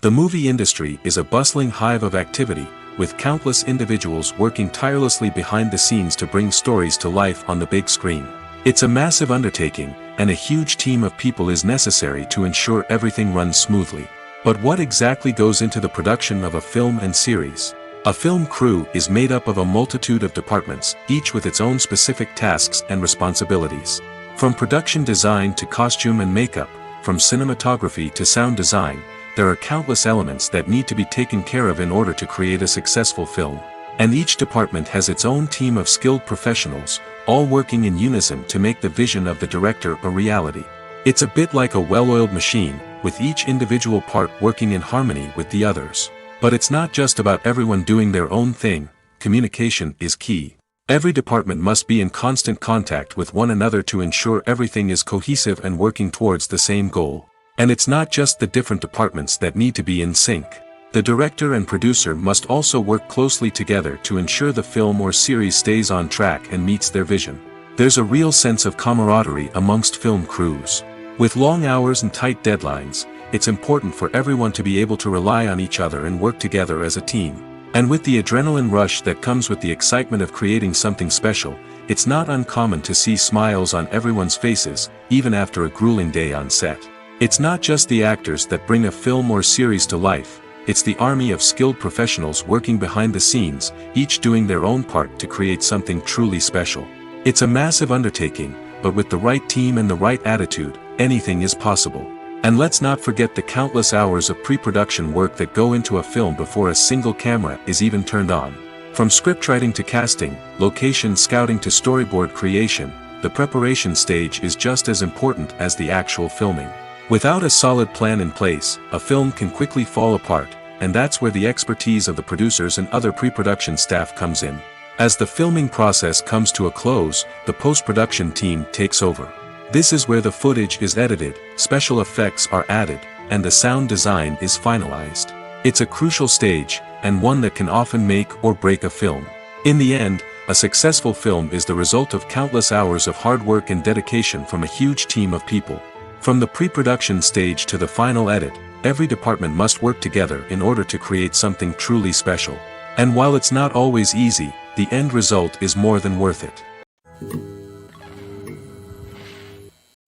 The movie industry is a bustling hive of activity, with countless individuals working tirelessly behind the scenes to bring stories to life on the big screen. It's a massive undertaking, and a huge team of people is necessary to ensure everything runs smoothly. But what exactly goes into the production of a film and series? A film crew is made up of a multitude of departments, each with its own specific tasks and responsibilities. From production design to costume and makeup, from cinematography to sound design, there are countless elements that need to be taken care of in order to create a successful film. And each department has its own team of skilled professionals, all working in unison to make the vision of the director a reality. It's a bit like a well-oiled machine, with each individual part working in harmony with the others. But it's not just about everyone doing their own thing. Communication is key. Every department must be in constant contact with one another to ensure everything is cohesive and working towards the same goal. And it's not just the different departments that need to be in sync. The director and producer must also work closely together to ensure the film or series stays on track and meets their vision. There's a real sense of camaraderie amongst film crews. With long hours and tight deadlines, it's important for everyone to be able to rely on each other and work together as a team. And with the adrenaline rush that comes with the excitement of creating something special, it's not uncommon to see smiles on everyone's faces, even after a grueling day on set. It's not just the actors that bring a film or series to life, it's the army of skilled professionals working behind the scenes, each doing their own part to create something truly special. It's a massive undertaking, but with the right team and the right attitude, anything is possible. And let's not forget the countless hours of pre-production work that go into a film before a single camera is even turned on. From scriptwriting to casting, location scouting to storyboard creation, the preparation stage is just as important as the actual filming. Without a solid plan in place, a film can quickly fall apart, and that's where the expertise of the producers and other pre-production staff comes in. As the filming process comes to a close, the post-production team takes over. This is where the footage is edited, special effects are added, and the sound design is finalized. It's a crucial stage, and one that can often make or break a film. In the end, a successful film is the result of countless hours of hard work and dedication from a huge team of people. From the pre-production stage to the final edit, every department must work together in order to create something truly special. And while it's not always easy, the end result is more than worth it.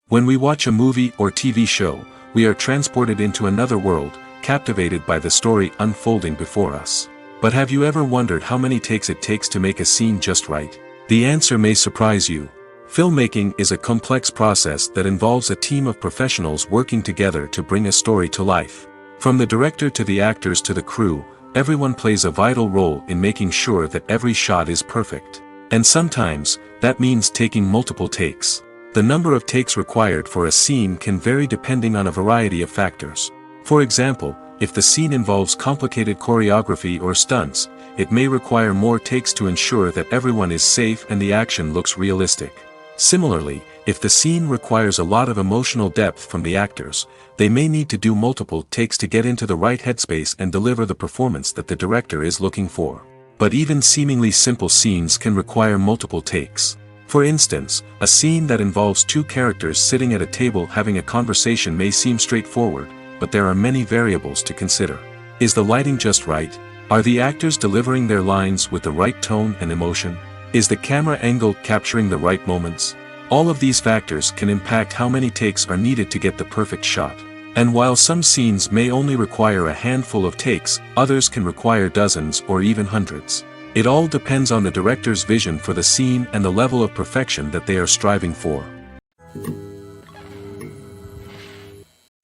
When we watch a movie or TV show, we are transported into another world, captivated by the story unfolding before us. But have you ever wondered how many takes it takes to make a scene just right? The answer may surprise you. Filmmaking is a complex process that involves a team of professionals working together to bring a story to life. From the director to the actors to the crew, everyone plays a vital role in making sure that every shot is perfect. And sometimes, that means taking multiple takes. The number of takes required for a scene can vary depending on a variety of factors. For example, if the scene involves complicated choreography or stunts, it may require more takes to ensure that everyone is safe and the action looks realistic. Similarly, if the scene requires a lot of emotional depth from the actors, they may need to do multiple takes to get into the right headspace and deliver the performance that the director is looking for. But even seemingly simple scenes can require multiple takes. For instance, a scene that involves two characters sitting at a table having a conversation may seem straightforward, but there are many variables to consider. Is the lighting just right? Are the actors delivering their lines with the right tone and emotion? Is the camera angle capturing the right moments? All of these factors can impact how many takes are needed to get the perfect shot. And while some scenes may only require a handful of takes, others can require dozens or even hundreds. It all depends on the director's vision for the scene and the level of perfection that they are striving for.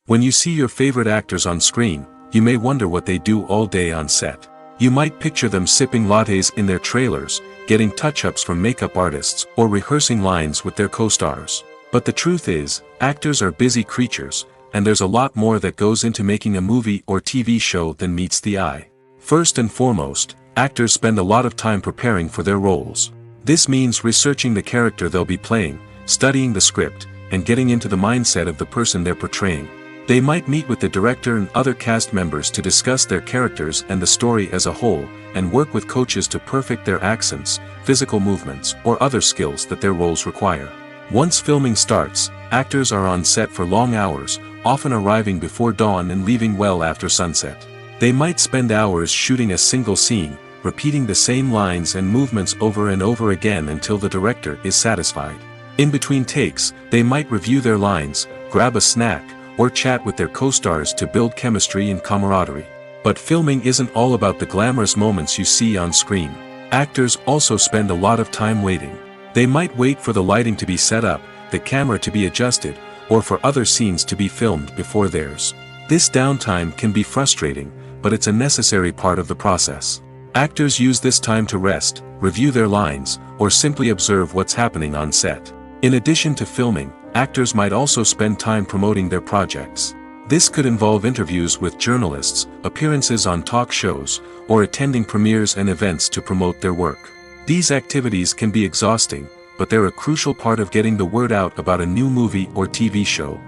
When you see your favorite actors on screen, you may wonder what they do all day on set. You might picture them sipping lattes in their trailers, getting touch-ups from makeup artists, or rehearsing lines with their co-stars. But the truth is, actors are busy creatures, and there's a lot more that goes into making a movie or TV show than meets the eye. First and foremost, actors spend a lot of time preparing for their roles. This means researching the character they'll be playing, studying the script, and getting into the mindset of the person they're portraying. They might meet with the director and other cast members to discuss their characters and the story as a whole, and work with coaches to perfect their accents, physical movements, or other skills that their roles require. Once filming starts, actors are on set for long hours, often arriving before dawn and leaving well after sunset. They might spend hours shooting a single scene, repeating the same lines and movements over and over again until the director is satisfied. In between takes, they might review their lines, grab a snack, or chat with their co-stars to build chemistry and camaraderie. But filming isn't all about the glamorous moments you see on screen. Actors also spend a lot of time waiting. They might wait for the lighting to be set up, the camera to be adjusted, or for other scenes to be filmed before theirs. This downtime can be frustrating, but it's a necessary part of the process. Actors use this time to rest, review their lines, or simply observe what's happening on set. In addition to filming, actors might also spend time promoting their projects. This could involve interviews with journalists, appearances on talk shows, or attending premieres and events to promote their work. These activities can be exhausting, but they're a crucial part of getting the word out about a new movie or TV show.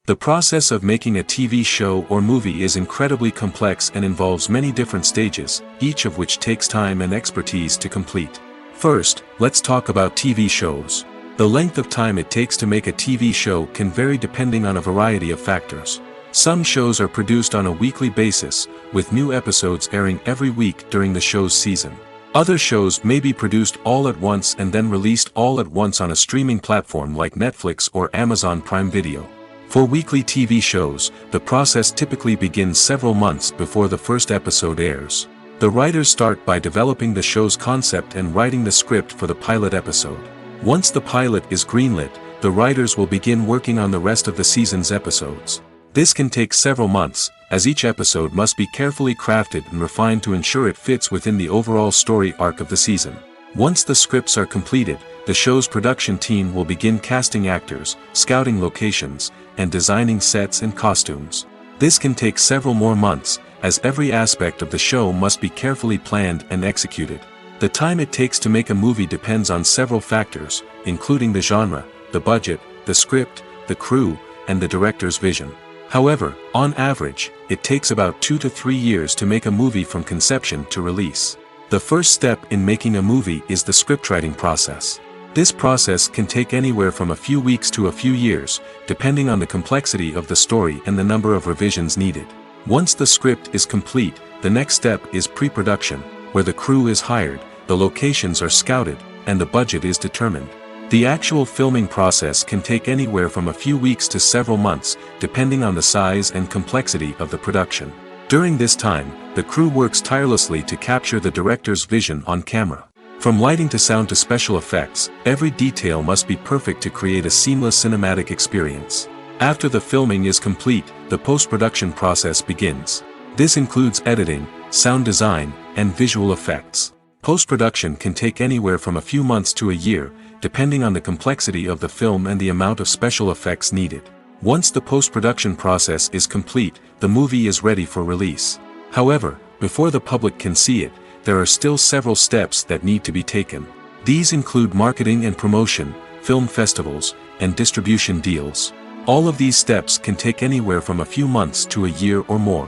The process of making a TV show or movie is incredibly complex and involves many different stages, each of which takes time and expertise to complete. First, let's talk about TV shows. The length of time it takes to make a TV show can vary depending on a variety of factors. Some shows are produced on a weekly basis, with new episodes airing every week during the show's season. Other shows may be produced all at once and then released all at once on a streaming platform like Netflix or Amazon Prime Video. For weekly TV shows, the process typically begins several months before the first episode airs. The writers start by developing the show's concept and writing the script for the pilot episode. Once the pilot is greenlit, the writers will begin working on the rest of the season's episodes. This can take several months, as each episode must be carefully crafted and refined to ensure it fits within the overall story arc of the season. Once the scripts are completed, the show's production team will begin casting actors, scouting locations, and designing sets and costumes. This can take several more months, as every aspect of the show must be carefully planned and executed. The time it takes to make a movie depends on several factors, including the genre, the budget, the script, the crew, and the director's vision. However, on average, it takes about 2 to 3 years to make a movie from conception to release. The first step in making a movie is the scriptwriting process. This process can take anywhere from a few weeks to a few years, depending on the complexity of the story and the number of revisions needed. Once the script is complete, the next step is pre-production, where the crew is hired, the locations are scouted, and the budget is determined. The actual filming process can take anywhere from a few weeks to several months, depending on the size and complexity of the production. During this time, the crew works tirelessly to capture the director's vision on camera. From lighting to sound to special effects, every detail must be perfect to create a seamless cinematic experience. After the filming is complete, the post-production process begins. This includes editing, sound design, and visual effects. Post-production can take anywhere from a few months to a year, depending on the complexity of the film and the amount of special effects needed. Once the post-production process is complete, the movie is ready for release. However, before the public can see it, there are still several steps that need to be taken. These include marketing and promotion, film festivals, and distribution deals. All of these steps can take anywhere from a few months to a year or more.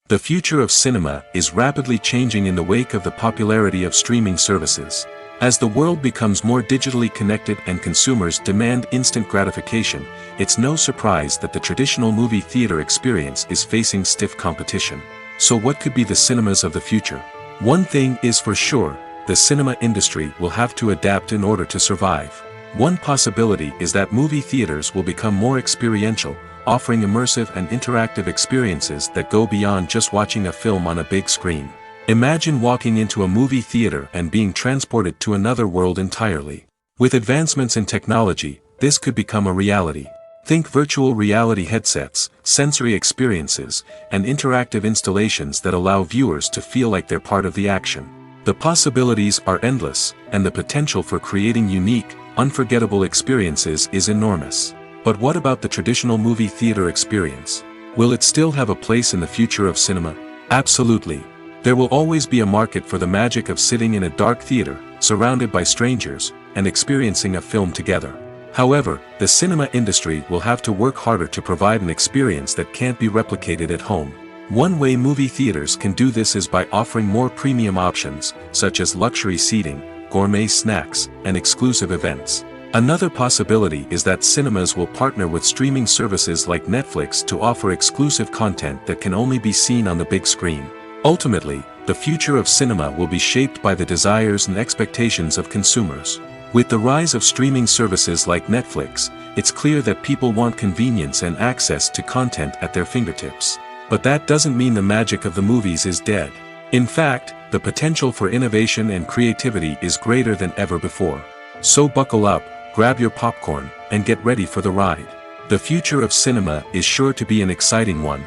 The future of cinema is rapidly changing in the wake of the popularity of streaming services. As the world becomes more digitally connected and consumers demand instant gratification, it's no surprise that the traditional movie theater experience is facing stiff competition. So what could be the cinemas of the future? One thing is for sure, the cinema industry will have to adapt in order to survive. One possibility is that movie theaters will become more experiential, offering immersive and interactive experiences that go beyond just watching a film on a big screen. Imagine walking into a movie theater and being transported to another world entirely. With advancements in technology, this could become a reality. Think virtual reality headsets, sensory experiences, and interactive installations that allow viewers to feel like they're part of the action. The possibilities are endless, and the potential for creating unique, unforgettable experiences is enormous. But what about the traditional movie theater experience? Will it still have a place in the future of cinema? Absolutely. There will always be a market for the magic of sitting in a dark theater, surrounded by strangers, and experiencing a film together. However, the cinema industry will have to work harder to provide an experience that can't be replicated at home. One way movie theaters can do this is by offering more premium options, such as luxury seating, gourmet snacks, and exclusive events. Another possibility is that cinemas will partner with streaming services like Netflix to offer exclusive content that can only be seen on the big screen. Ultimately, the future of cinema will be shaped by the desires and expectations of consumers. With the rise of streaming services like Netflix, it's clear that people want convenience and access to content at their fingertips. But that doesn't mean the magic of the movies is dead. In fact, the potential for innovation and creativity is greater than ever before. So buckle up, grab your popcorn, and get ready for the ride. The future of cinema is sure to be an exciting one.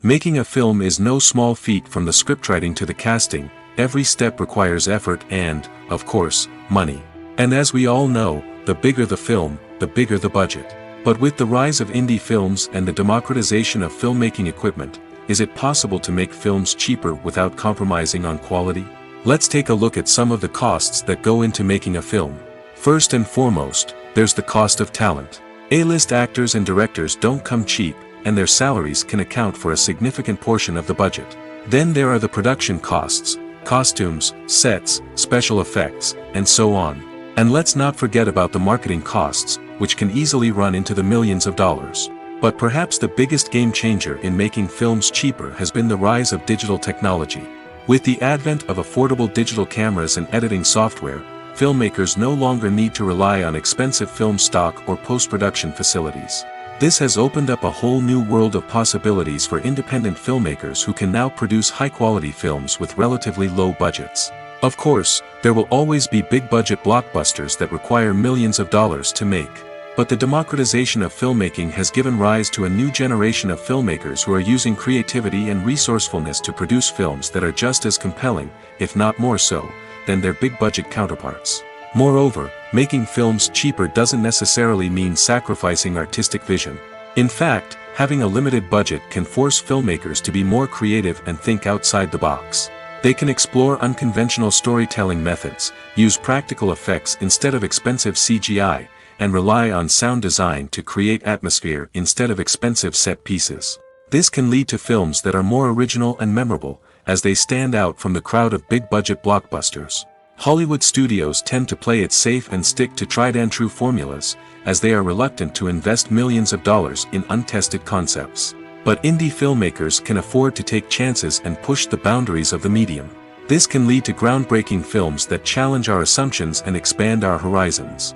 Making a film is no small feat. From the scriptwriting to the casting, every step requires effort and, of course, money. And as we all know, the bigger the film, the bigger the budget. But with the rise of indie films and the democratization of filmmaking equipment, is it possible to make films cheaper without compromising on quality? Let's take a look at some of the costs that go into making a film. First and foremost, there's the cost of talent. A-list actors and directors don't come cheap, and their salaries can account for a significant portion of the budget. Then there are the production costs, costumes, sets, special effects, and so on. And let's not forget about the marketing costs, which can easily run into the millions of dollars. But perhaps the biggest game changer in making films cheaper has been the rise of digital technology. With the advent of affordable digital cameras and editing software, filmmakers no longer need to rely on expensive film stock or post-production facilities. This has opened up a whole new world of possibilities for independent filmmakers who can now produce high-quality films with relatively low budgets. Of course, there will always be big-budget blockbusters that require millions of dollars to make. But the democratization of filmmaking has given rise to a new generation of filmmakers who are using creativity and resourcefulness to produce films that are just as compelling, if not more so, than their big-budget counterparts. Moreover, making films cheaper doesn't necessarily mean sacrificing artistic vision. In fact, having a limited budget can force filmmakers to be more creative and think outside the box. They can explore unconventional storytelling methods, use practical effects instead of expensive CGI, and rely on sound design to create atmosphere instead of expensive set pieces. This can lead to films that are more original and memorable, as they stand out from the crowd of big-budget blockbusters. Hollywood studios tend to play it safe and stick to tried-and-true formulas, as they are reluctant to invest millions of dollars in untested concepts. But indie filmmakers can afford to take chances and push the boundaries of the medium. This can lead to groundbreaking films that challenge our assumptions and expand our horizons.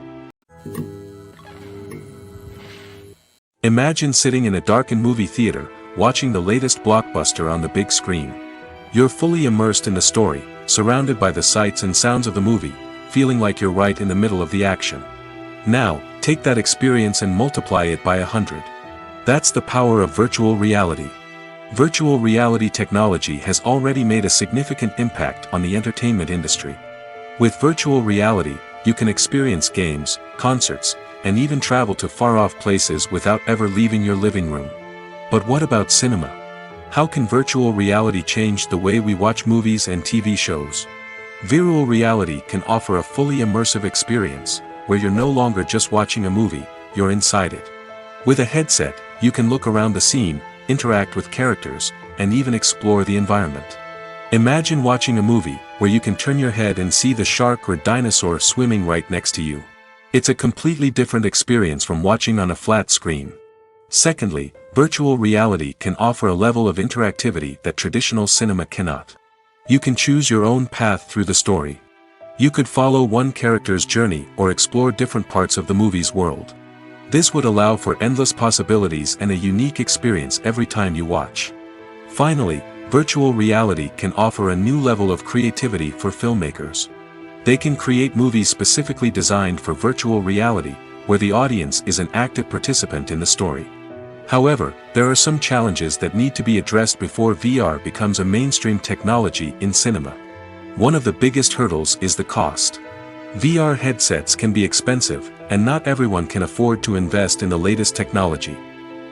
Imagine sitting in a darkened movie theater, watching the latest blockbuster on the big screen. You're fully immersed in the story, surrounded by the sights and sounds of the movie, feeling like you're right in the middle of the action. Now, take that experience and multiply it by 100. That's the power of virtual reality. Virtual reality technology has already made a significant impact on the entertainment industry. With virtual reality, you can experience games, concerts, and even travel to far-off places without ever leaving your living room. But what about cinema? How can virtual reality change the way we watch movies and TV shows? Virtual reality can offer a fully immersive experience, where you're no longer just watching a movie, you're inside it. With a headset, you can look around the scene, interact with characters, and even explore the environment. Imagine watching a movie, where you can turn your head and see the shark or dinosaur swimming right next to you. It's a completely different experience from watching on a flat screen. Secondly, virtual reality can offer a level of interactivity that traditional cinema cannot. You can choose your own path through the story. You could follow one character's journey or explore different parts of the movie's world. This would allow for endless possibilities and a unique experience every time you watch. Finally, virtual reality can offer a new level of creativity for filmmakers. They can create movies specifically designed for virtual reality, where the audience is an active participant in the story. However, there are some challenges that need to be addressed before VR becomes a mainstream technology in cinema. One of the biggest hurdles is the cost. VR headsets can be expensive, and not everyone can afford to invest in the latest technology.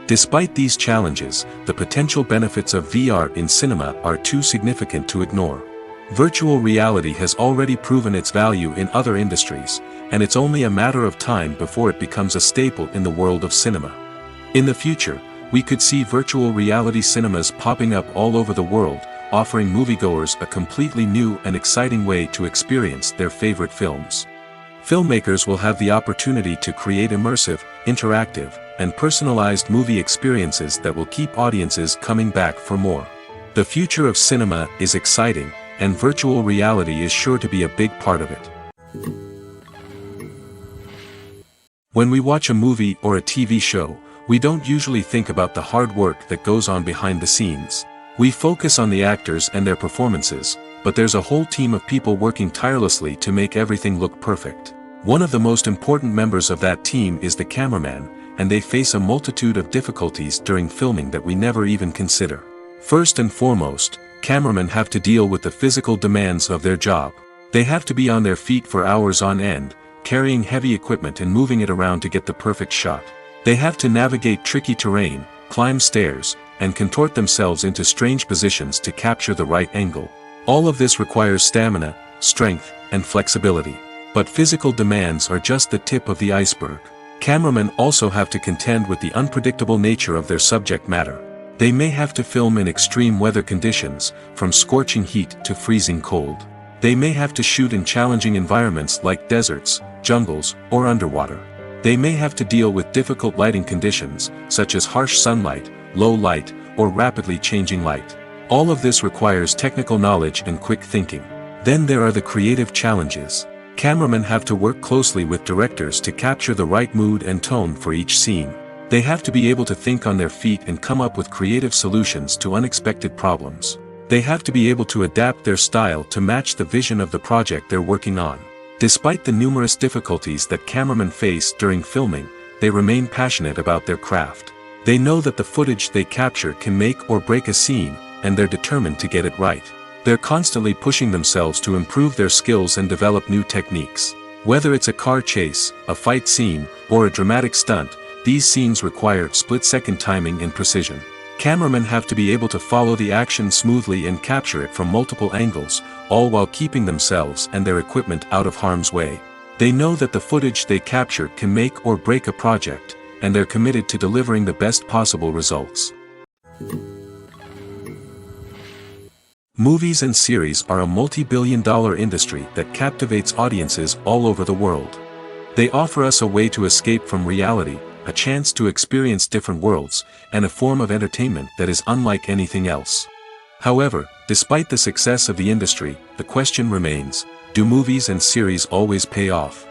Despite these challenges, the potential benefits of VR in cinema are too significant to ignore. Virtual reality has already proven its value in other industries, and it's only a matter of time before it becomes a staple in the world of cinema. In the future, we could see virtual reality cinemas popping up all over the world, offering moviegoers a completely new and exciting way to experience their favorite films. Filmmakers will have the opportunity to create immersive, interactive, and personalized movie experiences that will keep audiences coming back for more. The future of cinema is exciting, and virtual reality is sure to be a big part of it. When we watch a movie or a TV show, we don't usually think about the hard work that goes on behind the scenes. We focus on the actors and their performances, but there's a whole team of people working tirelessly to make everything look perfect. One of the most important members of that team is the cameraman, and they face a multitude of difficulties during filming that we never even consider. First and foremost, cameramen have to deal with the physical demands of their job. They have to be on their feet for hours on end, carrying heavy equipment and moving it around to get the perfect shot. They have to navigate tricky terrain, climb stairs, and contort themselves into strange positions to capture the right angle. All of this requires stamina, strength, and flexibility. But physical demands are just the tip of the iceberg. Cameramen also have to contend with the unpredictable nature of their subject matter. They may have to film in extreme weather conditions, from scorching heat to freezing cold. They may have to shoot in challenging environments like deserts, jungles, or underwater. They may have to deal with difficult lighting conditions, such as harsh sunlight, low light, or rapidly changing light. All of this requires technical knowledge and quick thinking. Then there are the creative challenges. Cameramen have to work closely with directors to capture the right mood and tone for each scene. They have to be able to think on their feet and come up with creative solutions to unexpected problems. They have to be able to adapt their style to match the vision of the project they're working on. Despite the numerous difficulties that cameramen face during filming, they remain passionate about their craft. They know that the footage they capture can make or break a scene, and they're determined to get it right. They're constantly pushing themselves to improve their skills and develop new techniques. Whether it's a car chase, a fight scene, or a dramatic stunt, these scenes require split-second timing and precision. Cameramen have to be able to follow the action smoothly and capture it from multiple angles, all while keeping themselves and their equipment out of harm's way. They know that the footage they capture can make or break a project, and they're committed to delivering the best possible results. Movies and series are a multi-billion-dollar industry that captivates audiences all over the world. They offer us a way to escape from reality, a chance to experience different worlds, and a form of entertainment that is unlike anything else. However, despite the success of the industry, the question remains, do movies and series always pay off?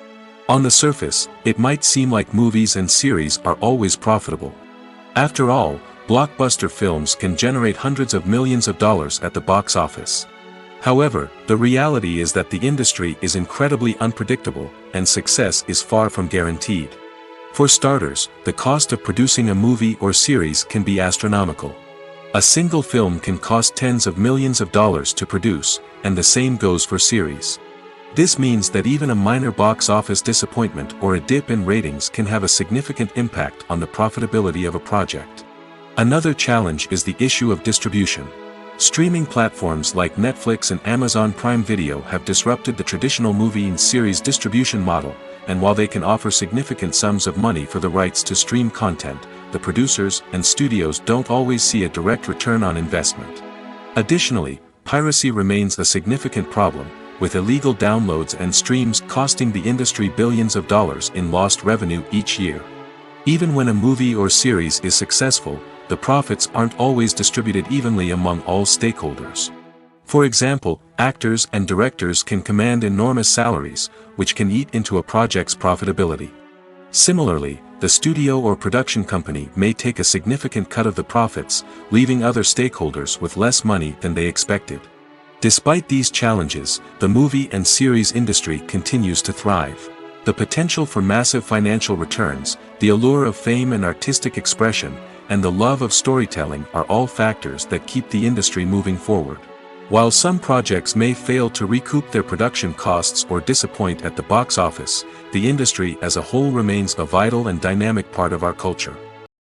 On the surface, it might seem like movies and series are always profitable. After all, blockbuster films can generate hundreds of millions of dollars at the box office. However, the reality is that the industry is incredibly unpredictable, and success is far from guaranteed. For starters, the cost of producing a movie or series can be astronomical. A single film can cost tens of millions of dollars to produce, and the same goes for series. This means that even a minor box office disappointment or a dip in ratings can have a significant impact on the profitability of a project. Another challenge is the issue of distribution. Streaming platforms like Netflix and Amazon Prime Video have disrupted the traditional movie and series distribution model, and while they can offer significant sums of money for the rights to stream content, the producers and studios don't always see a direct return on investment. Additionally, piracy remains a significant problem, with illegal downloads and streams costing the industry billions of dollars in lost revenue each year. Even when a movie or series is successful, the profits aren't always distributed evenly among all stakeholders. For example, actors and directors can command enormous salaries, which can eat into a project's profitability. Similarly, the studio or production company may take a significant cut of the profits, leaving other stakeholders with less money than they expected. Despite these challenges, the movie and series industry continues to thrive. The potential for massive financial returns, the allure of fame and artistic expression, and the love of storytelling are all factors that keep the industry moving forward. While some projects may fail to recoup their production costs or disappoint at the box office, the industry as a whole remains a vital and dynamic part of our culture.